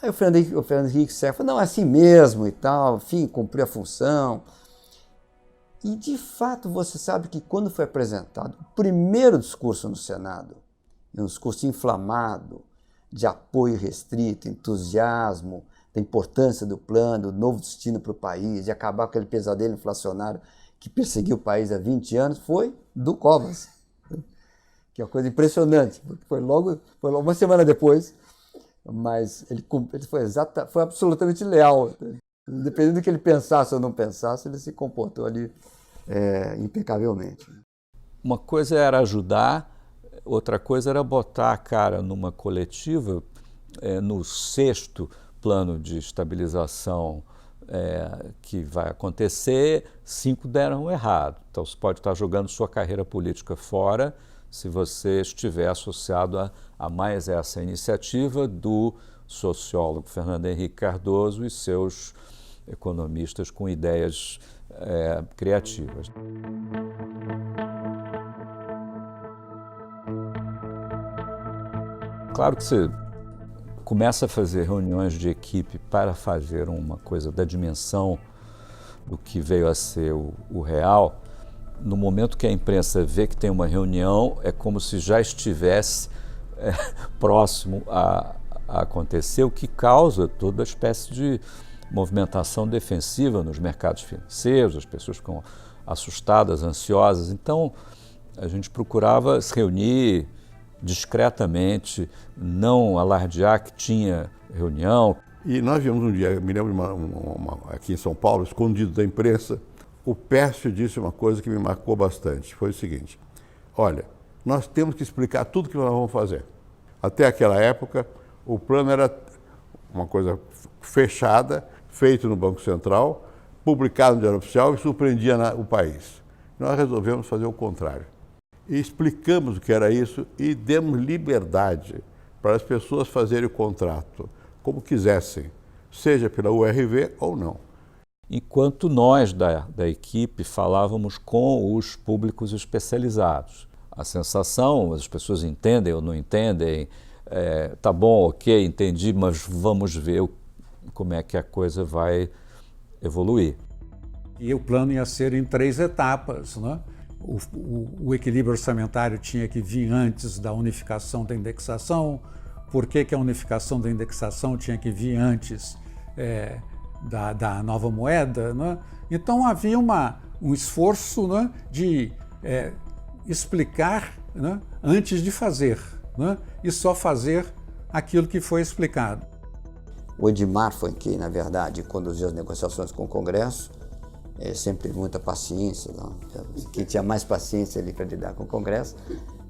Speaker 20: Aí o Fernando Henrique Serra falou, não, é assim mesmo e tal, enfim, cumpriu a função. E de fato você sabe que quando foi apresentado o primeiro discurso no Senado, um discurso inflamado, de apoio restrito, entusiasmo, da importância do plano, do novo destino para o país, de acabar com aquele pesadelo inflacionário que perseguiu o país há 20 anos, foi do Covas. Que é uma coisa impressionante, porque foi logo uma semana depois, mas ele foi absolutamente leal. Independente do que ele pensasse ou não pensasse, ele se comportou ali impecavelmente.
Speaker 11: Uma coisa era ajudar, outra coisa era botar a cara numa coletiva, no 6º plano de estabilização que vai acontecer, 5 deram errado. Então você pode estar jogando sua carreira política fora se você estiver associado a mais essa iniciativa do sociólogo Fernando Henrique Cardoso e seus economistas com ideias criativas. Claro que você começa a fazer reuniões de equipe para fazer uma coisa da dimensão do que veio a ser o real, no momento que a imprensa vê que tem uma reunião, é como se já estivesse próximo a acontecer, o que causa toda espécie de movimentação defensiva nos mercados financeiros, as pessoas ficam assustadas, ansiosas. Então, a gente procurava se reunir discretamente, não alardear que tinha reunião.
Speaker 3: E nós vimos um dia, me lembro aqui em São Paulo, escondido da imprensa, o Pércio disse uma coisa que me marcou bastante, foi o seguinte: olha, nós temos que explicar tudo que nós vamos fazer. Até aquela época, o plano era uma coisa fechada, feito no Banco Central, publicado no Diário Oficial e surpreendia o país. Nós resolvemos fazer o contrário. E explicamos o que era isso e demos liberdade para as pessoas fazerem o contrato como quisessem, seja pela URV ou não.
Speaker 11: Enquanto nós da equipe falávamos com os públicos especializados. A sensação, as pessoas entendem ou não entendem, tá bom, ok, entendi, mas vamos ver como é que a coisa vai evoluir.
Speaker 23: E o plano ia ser em 3 etapas, né? O equilíbrio orçamentário tinha que vir antes da unificação da indexação. Por que a unificação da indexação tinha que vir antes da nova moeda, né? Então havia um esforço, né, de explicar, né, antes de fazer, né, e só fazer aquilo que foi explicado.
Speaker 20: O Edmar foi quem, na verdade, conduziu as negociações com o Congresso. Sempre teve muita paciência. Não? Quem tinha mais paciência ali para lidar com o Congresso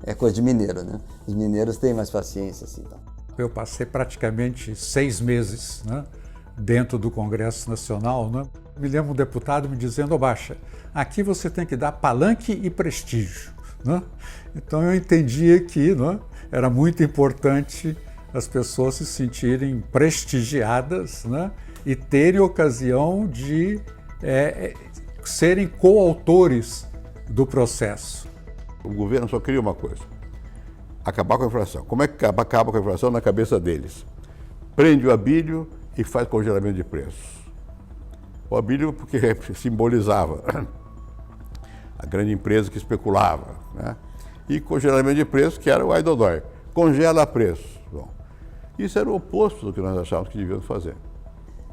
Speaker 20: é coisa de mineiro, né? Os mineiros têm mais paciência. Assim, então.
Speaker 23: Eu passei praticamente 6 meses, né, dentro do Congresso Nacional. Né? Me lembro um deputado me dizendo: Baixa, aqui você tem que dar palanque e prestígio. Né? Então eu entendia que, né, era muito importante as pessoas se sentirem prestigiadas, né, e terem ocasião de serem coautores do processo.
Speaker 3: O governo só queria uma coisa: acabar com a inflação. Como é que acaba com a inflação na cabeça deles? Prende o Abílio e faz congelamento de preços. O Abílio porque simbolizava a grande empresa que especulava, né? E congelamento de preços, que era o ai dodói. Congela preços. Bom, isso era o oposto do que nós achávamos que devíamos fazer.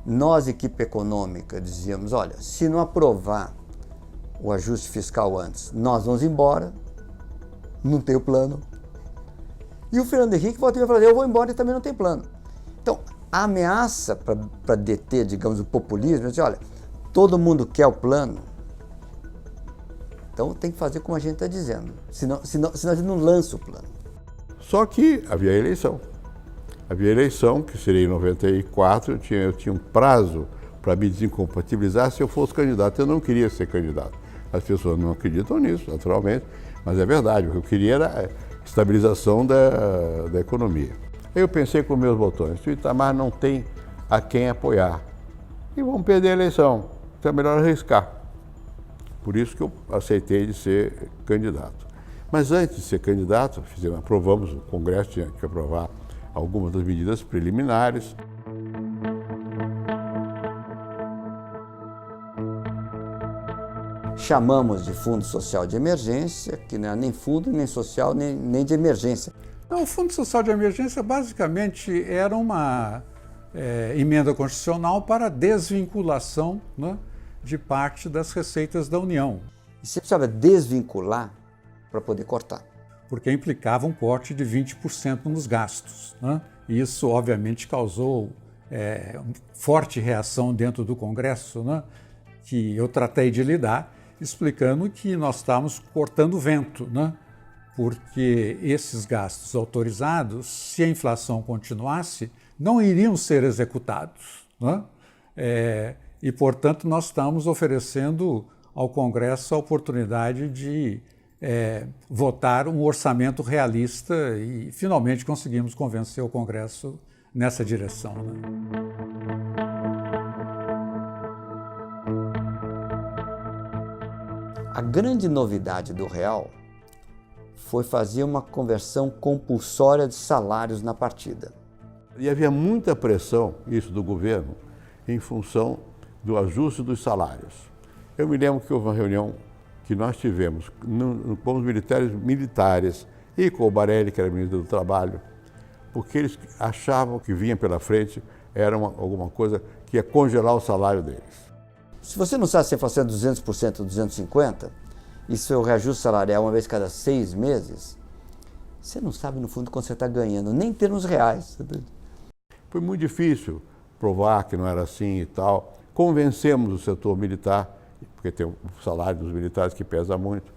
Speaker 20: Nós, equipe econômica, dizíamos: olha, se não aprovar o ajuste fiscal antes, nós vamos embora, não tem o plano. E o Fernando Henrique voltou a falar: eu vou embora e também não tem plano. Então, a ameaça para deter, digamos, o populismo, é dizer: olha, todo mundo quer o plano, então tem que fazer como a gente está dizendo, senão a gente não lança o plano.
Speaker 3: Só que havia eleição. Havia eleição, que seria em 94, eu tinha um prazo para me desincompatibilizar se eu fosse candidato. Eu não queria ser candidato. As pessoas não acreditam nisso, naturalmente, mas é verdade. O que eu queria era a estabilização da economia. Aí eu pensei com meus botões: se o Itamar não tem a quem apoiar, e vamos perder a eleição, então é melhor arriscar. Por isso que eu aceitei de ser candidato. Mas antes de ser candidato, aprovamos, o Congresso tinha que aprovar algumas das medidas preliminares.
Speaker 20: Chamamos de Fundo Social de Emergência, que não é nem fundo, nem social, nem de emergência.
Speaker 23: Não, o Fundo Social de Emergência basicamente era uma emenda constitucional para a desvinculação, né, de parte das receitas da União.
Speaker 20: E você precisava desvincular para poder cortar.
Speaker 23: Porque implicava um corte de 20% nos gastos, né? E isso, obviamente, causou forte reação dentro do Congresso, né? Que eu tratei de lidar, explicando que nós estávamos cortando vento, né? Porque esses gastos autorizados, se a inflação continuasse, não iriam ser executados, né? E, portanto, nós estamos oferecendo ao Congresso a oportunidade de votar um orçamento realista e, finalmente, conseguimos convencer o Congresso nessa direção, né?
Speaker 20: A grande novidade do real foi fazer uma conversão compulsória de salários na partida.
Speaker 3: E havia muita pressão, isso do governo, em função do ajuste dos salários. Eu me lembro que houve uma reunião que nós tivemos com os militares e com o Barelli, que era ministro do Trabalho, porque eles achavam que vinha pela frente era alguma coisa que ia congelar o salário deles.
Speaker 20: Se você não sabe se a inflação é 200% ou 250%, e se o reajuste salarial uma vez cada 6 meses, você não sabe, no fundo, quanto você está ganhando, nem em termos reais.
Speaker 3: Foi muito difícil provar que não era assim e tal. Convencemos o setor militar, porque tem o salário dos militares que pesa muito,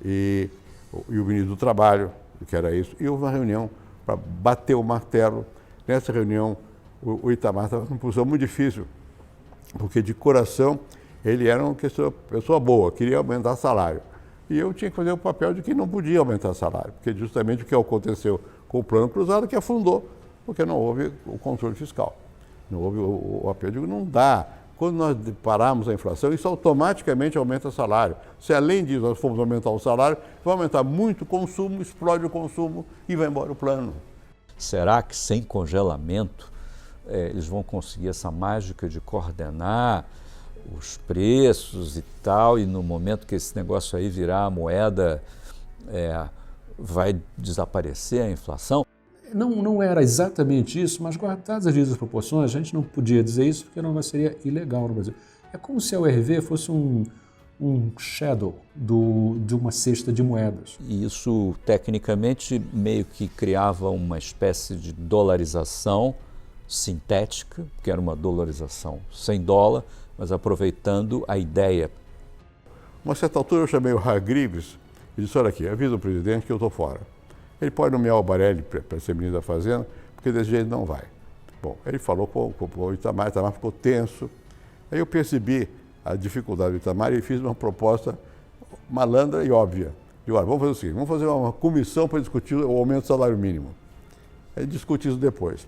Speaker 3: e o ministro do Trabalho, que era isso, e houve uma reunião para bater o martelo. Nessa reunião, o Itamar estava numa posição muito difícil, porque de coração ele era uma pessoa boa, queria aumentar salário. E eu tinha que fazer o papel de que não podia aumentar salário, porque justamente o que aconteceu com o Plano Cruzado que afundou, porque não houve o controle fiscal. Não houve o apelo. Eu digo, não dá. Quando nós pararmos a inflação, isso automaticamente aumenta o salário. Se além disso nós formos aumentar o salário, vai aumentar muito o consumo, explode o consumo e vai embora o plano.
Speaker 11: Será que sem congelamento eles vão conseguir essa mágica de coordenar os preços e tal, e no momento que esse negócio aí virar a moeda, vai desaparecer a inflação?
Speaker 22: Não era exatamente isso, mas guardadas as devidas proporções, a gente não podia dizer isso porque não seria ilegal no Brasil. É como se a URV fosse um shadow de uma cesta de moedas.
Speaker 11: E isso, tecnicamente, meio que criava uma espécie de dolarização sintética, que era uma dolarização sem dólar, mas aproveitando a ideia.
Speaker 3: Uma certa altura eu chamei o Hargreaves e disse, olha aqui, avisa o presidente que eu estou fora. Ele pode nomear o Barelli para ser ministro da Fazenda, porque desse jeito não vai. Bom, ele falou com o Itamar ficou tenso. Aí eu percebi a dificuldade do Itamar e fiz uma proposta malandra e óbvia. Digo, olha, vamos fazer o seguinte, vamos fazer uma comissão para discutir o aumento do salário mínimo. Aí discute isso depois.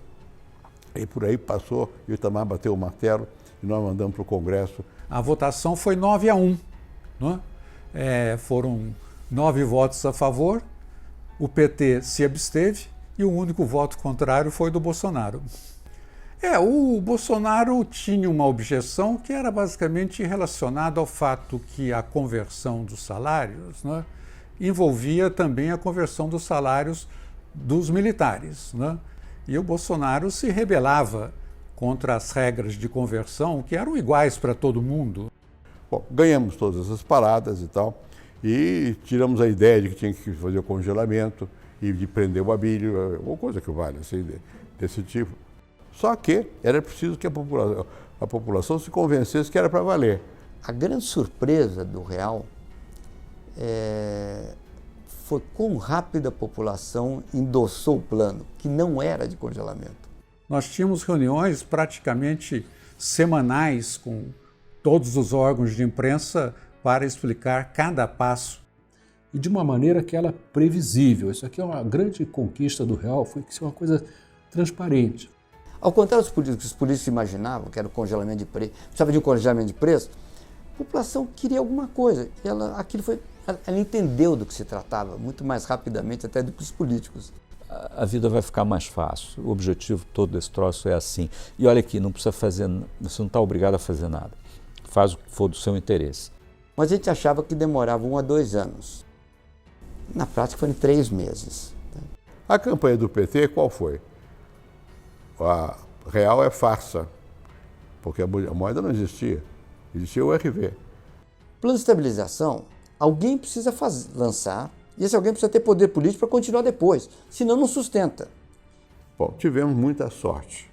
Speaker 3: E por aí passou, e o Itamar bateu o martelo e nós mandamos para o Congresso.
Speaker 23: A votação foi 9-1. Não é? Foram 9 votos a favor, o PT se absteve e o único voto contrário foi do Bolsonaro. O Bolsonaro tinha uma objeção que era basicamente relacionada ao fato que a conversão dos salários, né, envolvia também a conversão dos salários dos militares, né? E o Bolsonaro se rebelava contra as regras de conversão que eram iguais para todo mundo.
Speaker 3: Bom, ganhamos todas essas paradas e tal, e tiramos a ideia de que tinha que fazer o congelamento e de prender o Abílio, ou coisa que vale, assim, desse tipo. Só que era preciso que a população se convencesse que era para valer.
Speaker 20: A grande surpresa do Real foi quão rápido a população endossou o plano, que não era de congelamento.
Speaker 23: Nós tínhamos reuniões praticamente semanais com todos os órgãos de imprensa para explicar cada passo.
Speaker 22: E de uma maneira que era previsível. Isso aqui é uma grande conquista do Real, foi que isso é uma coisa transparente.
Speaker 20: Ao contrário dos políticos, os políticos imaginavam que era o congelamento de preço, precisava de um congelamento de preço, a população queria alguma coisa. E ela entendeu do que se tratava, muito mais rapidamente até do que os políticos.
Speaker 11: A vida vai ficar mais fácil. O objetivo todo desse troço é assim. E olha aqui, não precisa fazer, você não está obrigado a fazer nada. Faz o que for do seu interesse.
Speaker 20: Mas a gente achava que demorava 1 a 2 anos. Na prática foram 3 meses.
Speaker 3: A campanha do PT qual foi? A Real é farsa, porque a moeda não existia. Existia o RV.
Speaker 20: Plano de estabilização, alguém precisa lançar, e esse alguém precisa ter poder político para continuar depois, senão não sustenta.
Speaker 3: Bom, tivemos muita sorte,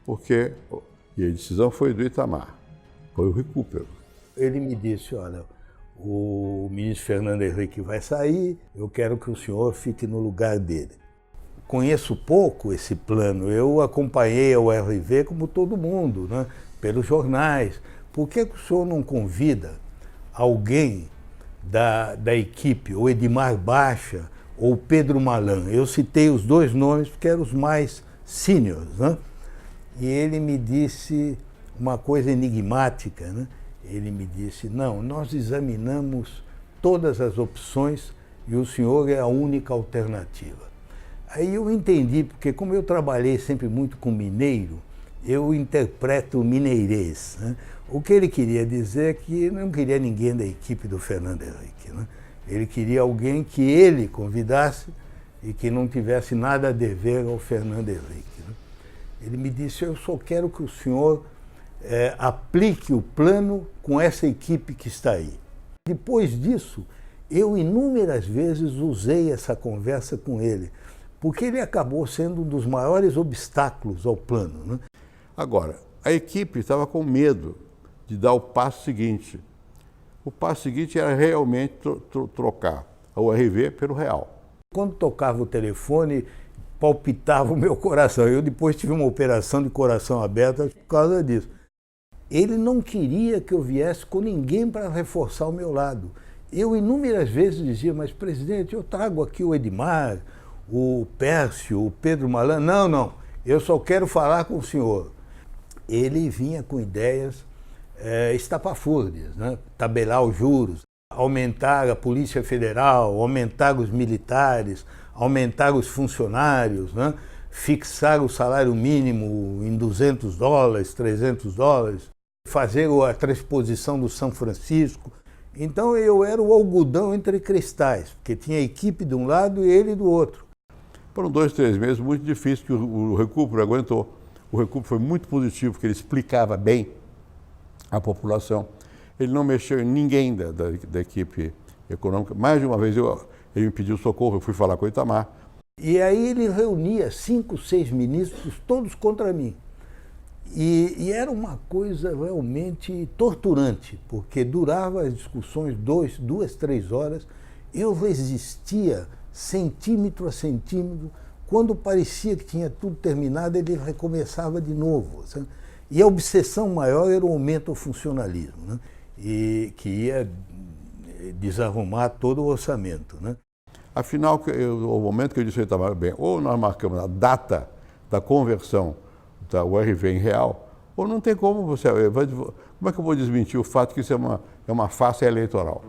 Speaker 3: porque a decisão foi do Itamar, foi o recupero.
Speaker 4: Ele me disse, olha, o ministro Fernando Henrique vai sair, eu quero que o senhor fique no lugar dele. Conheço pouco esse plano, eu acompanhei a URV como todo mundo, né, pelos jornais. Por que o senhor não convida alguém da equipe, o Edmar Baixa ou Pedro Malan? Eu citei os 2 nomes porque eram os mais seniors, né? E ele me disse uma coisa enigmática, né? Ele me disse, não, nós examinamos todas as opções e o senhor é a única alternativa. Aí eu entendi, porque como eu trabalhei sempre muito com mineiro, eu interpreto o mineirês, né? O que ele queria dizer é que não queria ninguém da equipe do Fernando Henrique, né? Ele queria alguém que ele convidasse e que não tivesse nada a dever ao Fernando Henrique, né? Ele me disse, eu só quero que o senhor aplique o plano com essa equipe que está aí. Depois disso, eu inúmeras vezes usei essa conversa com ele, porque ele acabou sendo um dos maiores obstáculos ao plano, né?
Speaker 3: Agora, a equipe estava com medo de dar o passo seguinte. O passo seguinte era realmente trocar o RV pelo real.
Speaker 4: Quando tocava o telefone, palpitava o meu coração. Eu depois tive uma operação de coração aberto por causa disso. Ele não queria que eu viesse com ninguém para reforçar o meu lado. Eu inúmeras vezes dizia, mas presidente, eu trago aqui o Edmar, o Pércio, o Pedro Malan. Não, não, eu só quero falar com o senhor. Ele vinha com ideias estapafúrdias, né? Tabelar os juros, aumentar a Polícia Federal, aumentar os militares, aumentar os funcionários, né? Fixar o salário mínimo em $200, $300, fazer a transposição do São Francisco. Então eu era o algodão entre cristais, porque tinha a equipe de um lado e ele do outro.
Speaker 3: Foram 2, 3 meses muito difíceis que o recupero aguentou. O recupero foi muito positivo, porque ele explicava bem a população. Ele não mexeu em ninguém da equipe econômica. Mais de uma vez ele me pediu socorro, eu fui falar com o Itamar.
Speaker 4: E aí ele reunia 5, 6 ministros, todos contra mim. E era uma coisa realmente torturante, porque durava as discussões 2, 3 horas. Eu resistia centímetro a centímetro. Quando parecia que tinha tudo terminado, ele recomeçava de novo, sabe? E a obsessão maior era o aumento ao funcionalismo, né? E que ia desarrumar todo o orçamento, né?
Speaker 3: Afinal, o momento que eu disse ao Itamar, bem, ou nós marcamos a data da conversão da URV em real, ou não tem como você... Como é que eu vou desmentir o fato que isso é uma farsa eleitoral?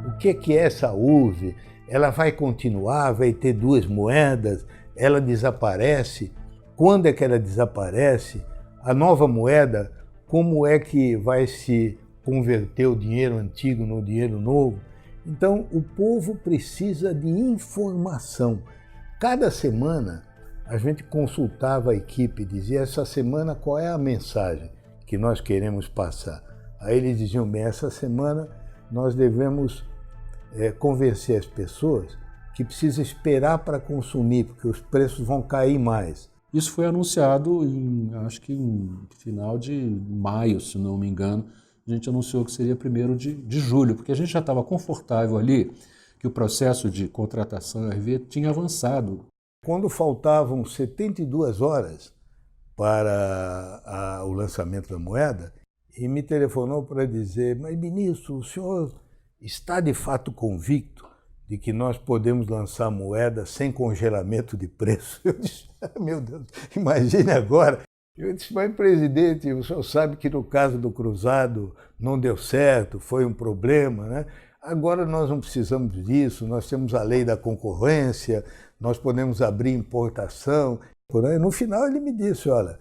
Speaker 4: O que é essa URV? Ela vai continuar, vai ter 2 moedas, ela desaparece. Quando é que ela desaparece? A nova moeda, como é que vai se converter o dinheiro antigo no dinheiro novo? Então, o povo precisa de informação. Cada semana, a gente consultava a equipe, dizia, essa semana qual é a mensagem que nós queremos passar? Aí eles diziam, bem, essa semana nós devemos convencer as pessoas que precisa esperar para consumir, porque os preços vão cair mais.
Speaker 22: Isso foi anunciado acho que em final de maio, se não me engano. A gente anunciou que seria 1º de julho, porque a gente já estava confortável ali, que o processo de contratação RV tinha avançado.
Speaker 4: Quando faltavam 72 horas para o lançamento da moeda, e me telefonou para dizer, mas ministro, o senhor está de fato convicto de que nós podemos lançar moeda sem congelamento de preço? Eu disse, meu Deus, imagine agora. Eu disse, mas presidente, o senhor sabe que no caso do Cruzado não deu certo, foi um problema, né? Agora nós não precisamos disso, nós temos a lei da concorrência, nós podemos abrir importação. No final ele me disse, olha,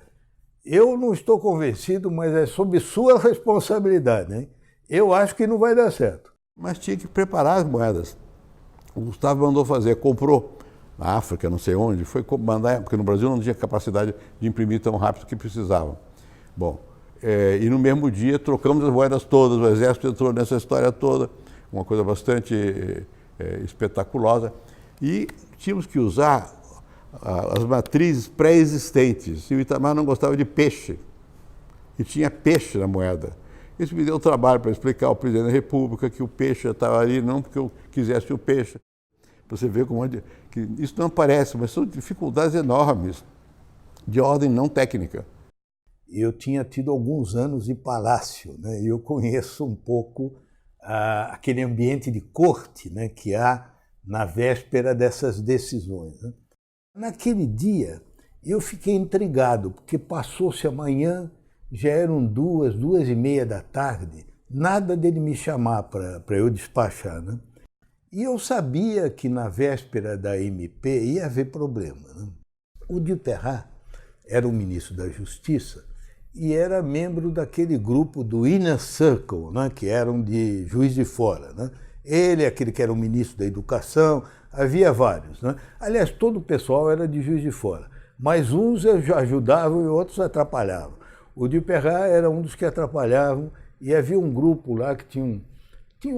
Speaker 4: eu não estou convencido, mas é sob sua responsabilidade, hein? Eu acho que não vai dar certo.
Speaker 3: Mas tinha que preparar as moedas. O Gustavo mandou fazer, comprou na África, não sei onde, foi mandar, porque no Brasil não tinha capacidade de imprimir tão rápido que precisavam. Bom, e no mesmo dia trocamos as moedas todas, o Exército entrou nessa história toda, uma coisa bastante espetaculosa, e tínhamos que usar as matrizes pré-existentes. E o Itamar não gostava de peixe, e tinha peixe na moeda. Isso me deu trabalho para explicar ao presidente da República que o peixe estava ali, não porque eu quisesse o peixe. Para você ver como que isso não parece, mas são dificuldades enormes, de ordem não técnica.
Speaker 4: Eu tinha tido alguns anos de palácio, né? E eu conheço um pouco aquele ambiente de corte, né, que há na véspera dessas decisões, né? Naquele dia, eu fiquei intrigado, porque passou-se a manhã, já eram 2h30 da tarde, nada dele me chamar para eu despachar, né? E eu sabia que na véspera da MP ia haver problema, né? O Duperrat era o ministro da Justiça e era membro daquele grupo do Inner Circle, né, que eram de Juiz de Fora, né? Ele, aquele que era o ministro da Educação, havia vários, né? Aliás, todo o pessoal era de Juiz de Fora, mas uns ajudavam e outros atrapalhavam. O Duperrat era um dos que atrapalhavam e havia um grupo lá que tinha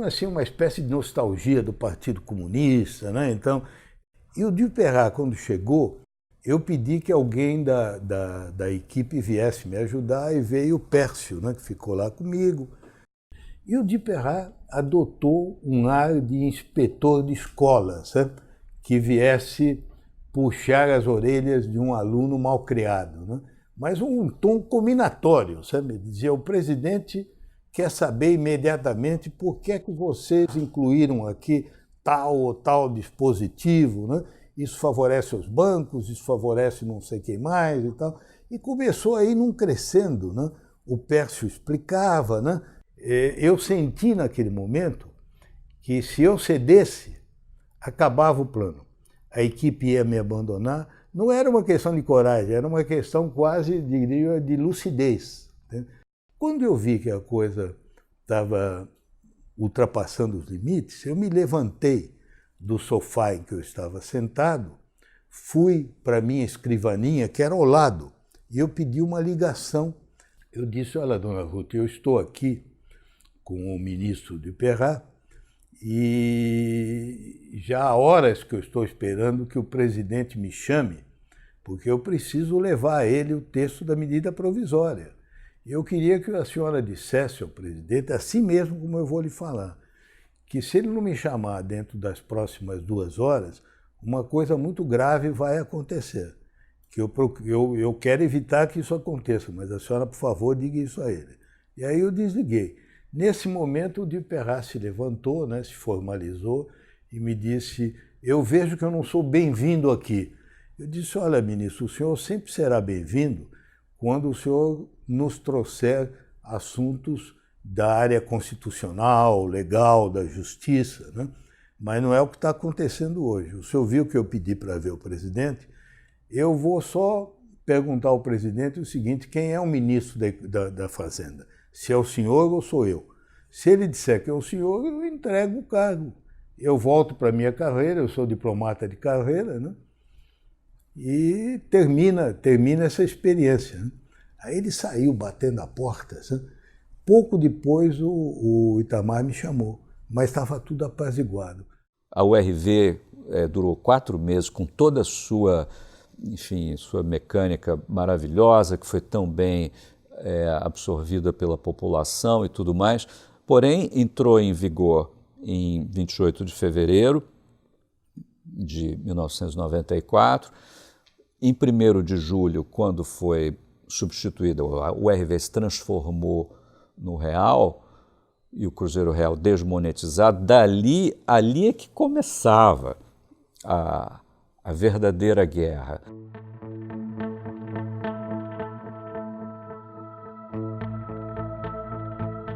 Speaker 4: assim, uma espécie de nostalgia do Partido Comunista, né? Então, e o Duperrat, quando chegou, eu pedi que alguém da equipe viesse me ajudar e veio o Pércio, né, que ficou lá comigo. E o Duperrat adotou um ar de inspetor de escola, sabe? Que viesse puxar as orelhas de um aluno mal criado, né? Mas um tom combinatório, sabe? Dizia, o presidente quer saber imediatamente por que é que vocês incluíram aqui tal ou tal dispositivo, né? Isso favorece os bancos, isso favorece não sei quem mais e tal. E começou aí num crescendo, né? O Pércio explicava, né? Eu senti naquele momento que se eu cedesse, acabava o plano. A equipe ia me abandonar. Não era uma questão de coragem, era uma questão quase, diria, de lucidez, né? Quando eu vi que a coisa estava ultrapassando os limites, eu me levantei do sofá em que eu estava sentado, fui para a minha escrivaninha, que era ao lado, e eu pedi uma ligação. Eu disse, olha, dona Ruth, eu estou aqui com o ministro Duperrat e já há horas que eu estou esperando que o presidente me chame, porque eu preciso levar a ele o texto da medida provisória. Eu queria que a senhora dissesse ao presidente, assim mesmo como eu vou lhe falar, que se ele não me chamar dentro das próximas 2 horas, uma coisa muito grave vai acontecer. Que eu quero evitar que isso aconteça, mas a senhora, por favor, diga isso a ele. E aí eu desliguei. Nesse momento, o Duperrat se levantou, né, se formalizou e me disse, eu vejo que eu não sou bem-vindo aqui. Eu disse, olha, ministro, o senhor sempre será bem-vindo quando o senhor nos trouxer assuntos da área constitucional, legal, da justiça, né? Mas não é o que está acontecendo hoje. O senhor viu que eu pedi para ver o presidente? Eu vou só perguntar ao presidente o seguinte, quem é o ministro da Fazenda? Se é o senhor ou sou eu? Se ele disser que é o senhor, eu entrego o cargo. Eu volto para a minha carreira, eu sou diplomata de carreira, né? E termina essa experiência, né? Aí ele saiu batendo a porta, sabe? Pouco depois o Itamar me chamou, mas estava tudo apaziguado.
Speaker 11: A URV durou 4 meses com toda a sua, enfim, sua mecânica maravilhosa, que foi tão bem absorvida pela população e tudo mais, porém entrou em vigor em 28 de fevereiro de 1994. Em 1º de julho, quando foi substituída, o URV se transformou no real e o Cruzeiro Real desmonetizado, ali é que começava a verdadeira guerra.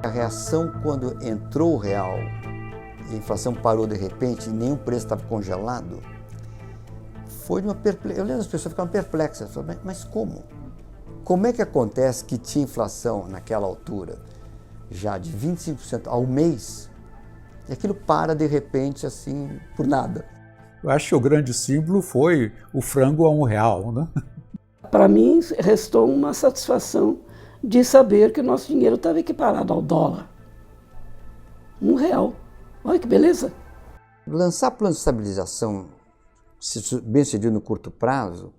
Speaker 20: A reação quando entrou o real e a inflação parou de repente e nenhum preço estava congelado, foi de uma perplexidade. Eu lembro as pessoas ficavam perplexas, mas como? Como é que acontece que tinha inflação naquela altura, já de 25% ao mês, e aquilo para de repente assim, por nada?
Speaker 23: Eu acho que o grande símbolo foi o frango a R$1, né?
Speaker 21: Para mim, restou uma satisfação de saber que o nosso dinheiro estava equiparado ao dólar. R$1. Olha que beleza!
Speaker 20: Lançar plano de estabilização bem sucedido no curto prazo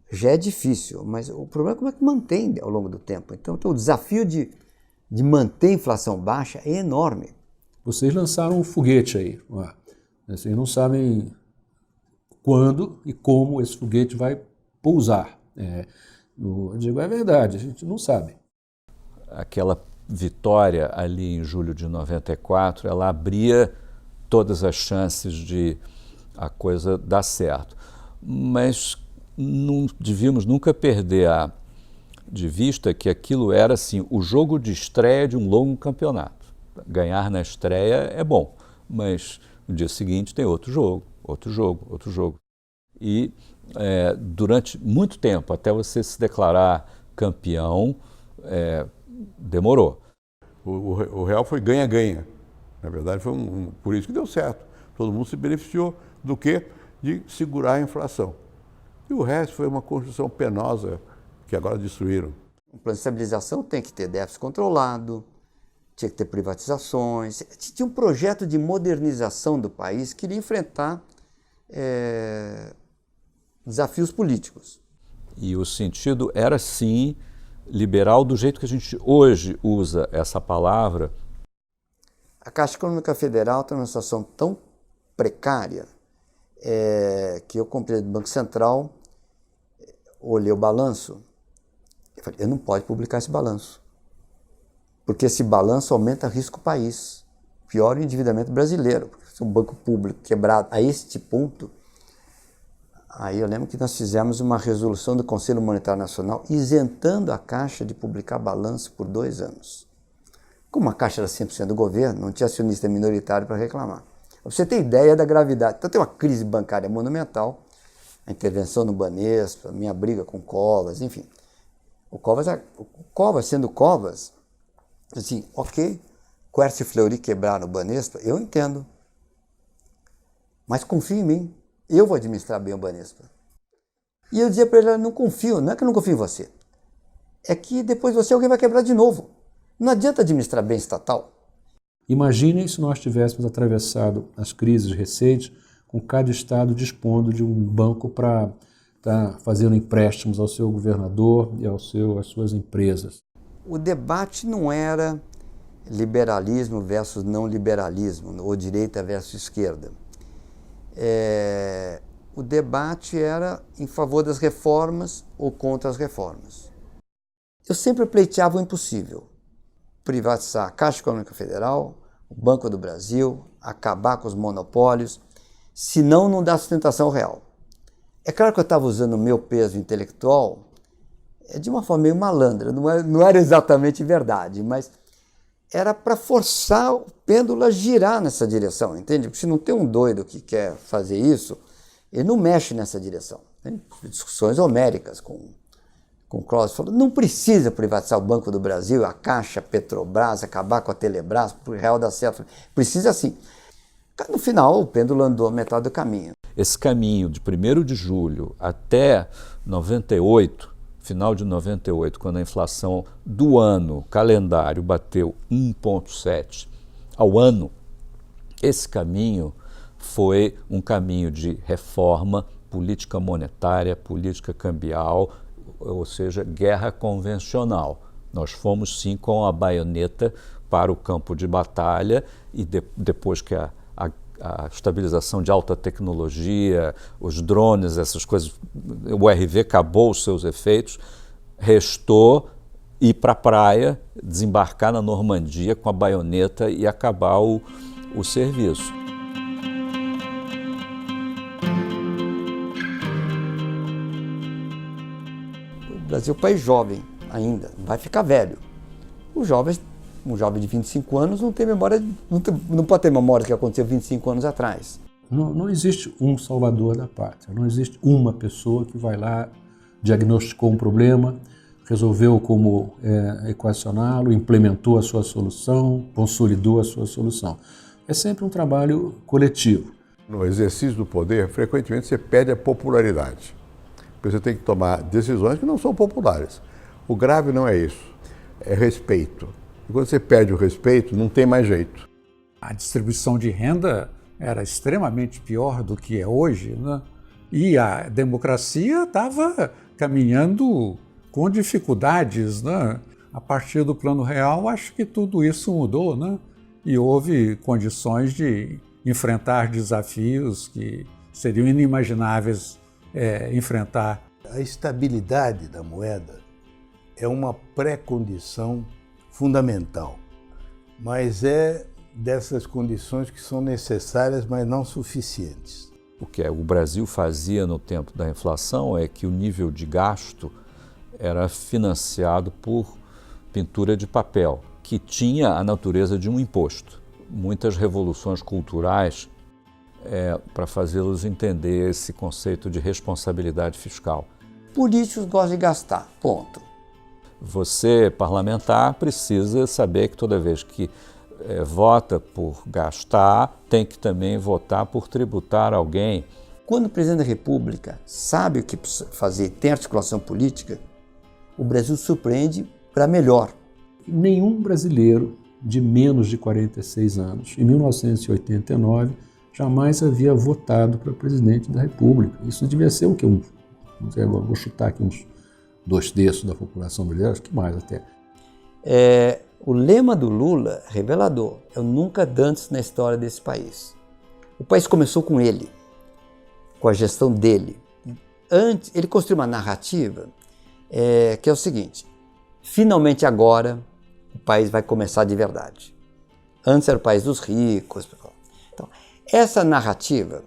Speaker 20: já é difícil, mas o problema é como é que mantém ao longo do tempo. Então o desafio de manter a inflação baixa é enorme.
Speaker 22: Vocês lançaram um foguete aí, vocês não sabem quando e como esse foguete vai pousar. Eu digo, é verdade, a gente não sabe.
Speaker 11: Aquela vitória ali em julho de 94, ela abria todas as chances de a coisa dar certo. Mas não devíamos nunca perder de vista que aquilo era assim, o jogo de estreia de um longo campeonato. Ganhar na estreia é bom, mas No dia seguinte tem outro jogo, outro jogo, outro jogo. E durante muito tempo, até você se declarar campeão, demorou.
Speaker 3: O real foi ganha-ganha. Na verdade, foi por isso que deu certo. Todo mundo se beneficiou do quê? De segurar a inflação. E o resto foi uma construção penosa que agora destruíram.
Speaker 20: O plano de estabilização tem que ter déficit controlado, tinha que ter privatizações, tinha um projeto de modernização do país que iria enfrentar desafios políticos.
Speaker 11: E o sentido era, sim, liberal do jeito que a gente hoje usa essa palavra.
Speaker 20: A Caixa Econômica Federal está numa situação tão precária que eu comprei do Banco Central, olhei o balanço, eu falei, eu não posso publicar esse balanço, porque esse balanço aumenta risco país, pior o endividamento brasileiro, porque se um banco público quebrado a este ponto, aí eu lembro que nós fizemos uma resolução do Conselho Monetário Nacional isentando a Caixa de publicar balanço por 2 anos. Como a Caixa era 100% do governo, não tinha acionista minoritário para reclamar. Pra você ter ideia da gravidade. Então tem uma crise bancária monumental, a intervenção no Banespa, minha briga com o Covas, enfim. O Covas sendo Covas, assim, ok, Quercia e Fleury quebraram o Banespa, eu entendo. Mas confia em mim, eu vou administrar bem o Banespa. E eu dizia para ele, não confio, não é que eu não confio em você. É que depois alguém vai quebrar de novo. Não adianta administrar bem estatal.
Speaker 22: Imaginem se nós tivéssemos atravessado as crises recentes com cada estado dispondo de um banco para estar fazendo empréstimos ao seu governador e às suas empresas.
Speaker 20: O debate não era liberalismo versus não liberalismo, ou direita versus esquerda. O debate era em favor das reformas ou contra as reformas. Eu sempre pleiteava o impossível. Privatizar a Caixa Econômica Federal, o Banco do Brasil, acabar com os monopólios, senão não dá sustentação real. É claro que eu estava usando o meu peso intelectual de uma forma meio malandra, não era exatamente verdade, mas era para forçar o pêndulo a girar nessa direção, entende? Porque se não tem um doido que quer fazer isso, ele não mexe nessa direção. Tem discussões homéricas com o Claudio, falou, não precisa privatizar o Banco do Brasil, a Caixa, a Petrobras, acabar com a Telebrás, para o real dar certo. Precisa sim. No final, o pêndulo andou metade do caminho.
Speaker 11: Esse caminho de 1º de julho até 98, final de 98, quando a inflação do ano, calendário, bateu 1,7 ao ano, esse caminho foi um caminho de reforma, política monetária, política cambial, ou seja, guerra convencional. Nós fomos sim com a baioneta para o campo de batalha e depois que a estabilização de alta tecnologia, os drones, essas coisas, o RV acabou os seus efeitos, restou ir para a praia, desembarcar na Normandia com a baioneta e acabar o serviço.
Speaker 20: O Brasil é um país jovem ainda, vai ficar velho. Um jovem de 25 anos não tem memória, não pode ter memória do que aconteceu 25 anos atrás.
Speaker 22: Não existe um salvador da pátria, não existe uma pessoa que vai lá, diagnosticou um problema, resolveu como equacioná-lo, implementou a sua solução, consolidou a sua solução. É sempre um trabalho coletivo.
Speaker 3: No exercício do poder, frequentemente você perde a popularidade. Porque você tem que tomar decisões que não são populares. O grave não é isso, é respeito. E quando você perde o respeito, não tem mais jeito.
Speaker 23: A distribuição de renda era extremamente pior do que é hoje, né? E a democracia estava caminhando com dificuldades, né? A partir do Plano Real, acho que tudo isso mudou, né? E houve condições de enfrentar desafios que seriam inimagináveis enfrentar.
Speaker 4: A estabilidade da moeda é uma pré-condição fundamental, mas é dessas condições que são necessárias, mas não suficientes.
Speaker 11: O que o Brasil fazia no tempo da inflação é que o nível de gasto era financiado por pintura de papel, que tinha a natureza de um imposto. Muitas revoluções culturais para fazê-los entender esse conceito de responsabilidade fiscal.
Speaker 20: Políticos gostam de gastar, ponto.
Speaker 11: Você, parlamentar, precisa saber que toda vez que vota por gastar, tem que também votar por tributar alguém.
Speaker 20: Quando o presidente da República sabe o que precisa fazer, tem articulação política, o Brasil surpreende para melhor.
Speaker 22: Nenhum brasileiro de menos de 46 anos, em 1989, jamais havia votado para presidente da República. Isso devia ser o quê? Não sei, vou chutar aqui uns 2/3 da população brasileira, acho que mais até.
Speaker 20: O lema do Lula, revelador, é o nunca dantes na história desse país. O país começou com ele, com a gestão dele. Antes, ele construiu uma narrativa que é o seguinte: finalmente agora o país vai começar de verdade. Antes era o país dos ricos. Então, essa narrativa,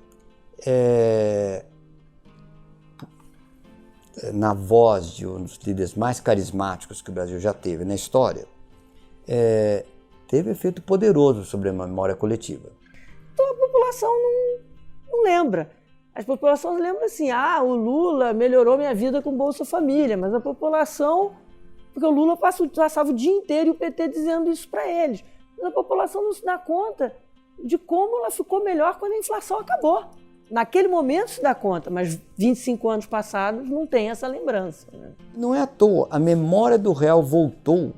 Speaker 20: na voz de um dos líderes mais carismáticos que o Brasil já teve na história, teve efeito poderoso sobre a memória coletiva.
Speaker 5: Então a população não lembra. As populações lembram assim, o Lula melhorou minha vida com Bolsa Família, mas a população, porque o Lula passava o dia inteiro e o PT dizendo isso para eles, mas a população não se dá conta de como ela ficou melhor quando a inflação acabou. Naquele momento se dá conta, mas 25 anos passados não tem essa lembrança. Né?
Speaker 20: Não é à toa, a memória do real voltou,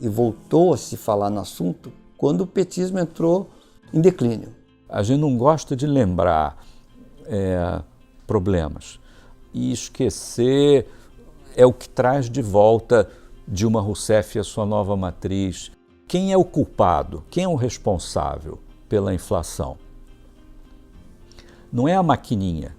Speaker 20: e voltou a se falar no assunto, quando o petismo entrou em declínio.
Speaker 11: A gente não gosta de lembrar problemas, e esquecer é o que traz de volta Dilma Rousseff a sua nova matriz. Quem é o culpado? Quem é o responsável pela inflação? Não é a maquininha.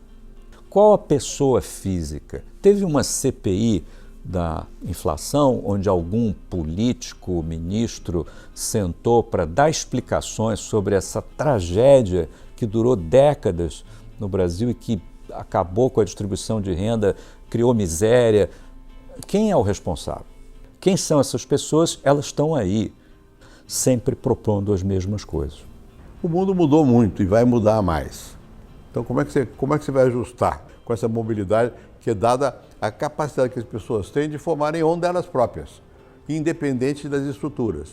Speaker 11: Qual a pessoa física? Teve uma CPI da inflação onde algum político, ministro, sentou para dar explicações sobre essa tragédia que durou décadas no Brasil e que acabou com a distribuição de renda, criou miséria. Quem é o responsável? Quem são essas pessoas? Elas estão aí, sempre propondo as mesmas coisas.
Speaker 3: O mundo mudou muito e vai mudar mais. Então, como é que você vai ajustar com essa mobilidade que é dada a capacidade que as pessoas têm de formarem onda elas próprias, independente das estruturas?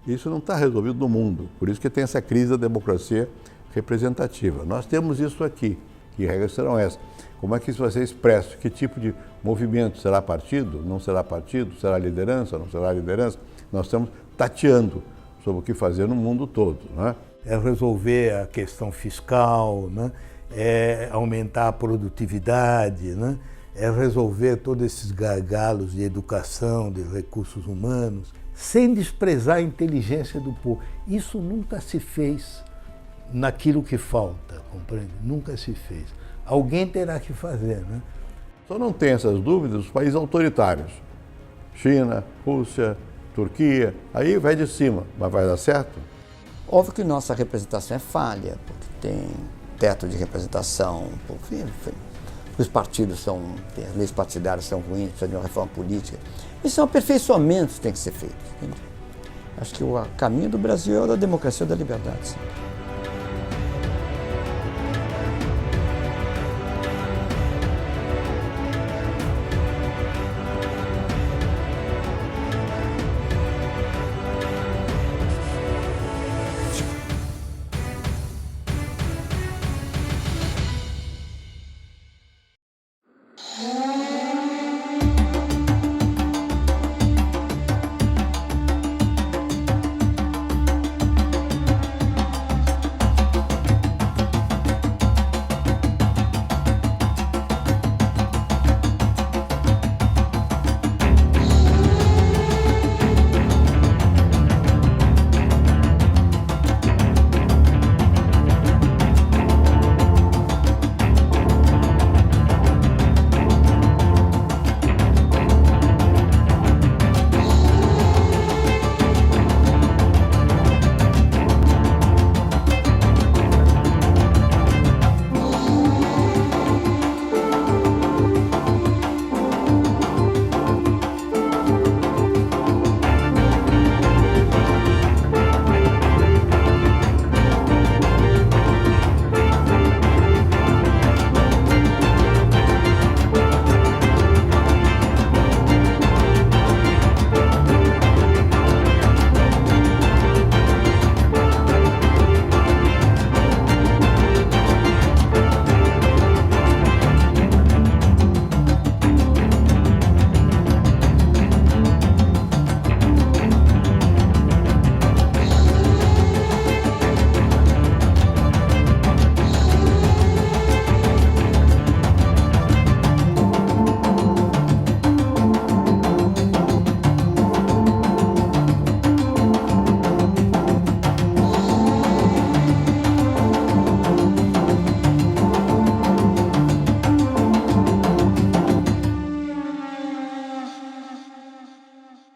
Speaker 3: Isso não está resolvido no mundo, por isso que tem essa crise da democracia representativa. Nós temos isso aqui, que regras serão essas. Como é que isso vai ser expresso? Que tipo de movimento? Será partido? Não será partido? Será liderança? Não será liderança? Nós estamos tateando sobre o que fazer no mundo todo, não é?
Speaker 4: É resolver a questão fiscal, né? É aumentar a produtividade, né? É resolver todos esses gargalos de educação, de recursos humanos, sem desprezar a inteligência do povo. Isso nunca se fez naquilo que falta, compreende? Nunca se fez. Alguém terá que fazer, né?
Speaker 3: Só não tem essas dúvidas os países autoritários. China, Rússia, Turquia, aí vai de cima, mas vai dar certo?
Speaker 20: Óbvio que nossa representação é falha, porque tem teto de representação, porque os partidos as leis partidárias são ruins, precisa de uma reforma política. Isso são aperfeiçoamentos que tem que ser feito. Entende? Acho que o caminho do Brasil é o da democracia e da liberdade. Sim.
Speaker 7: Yeah.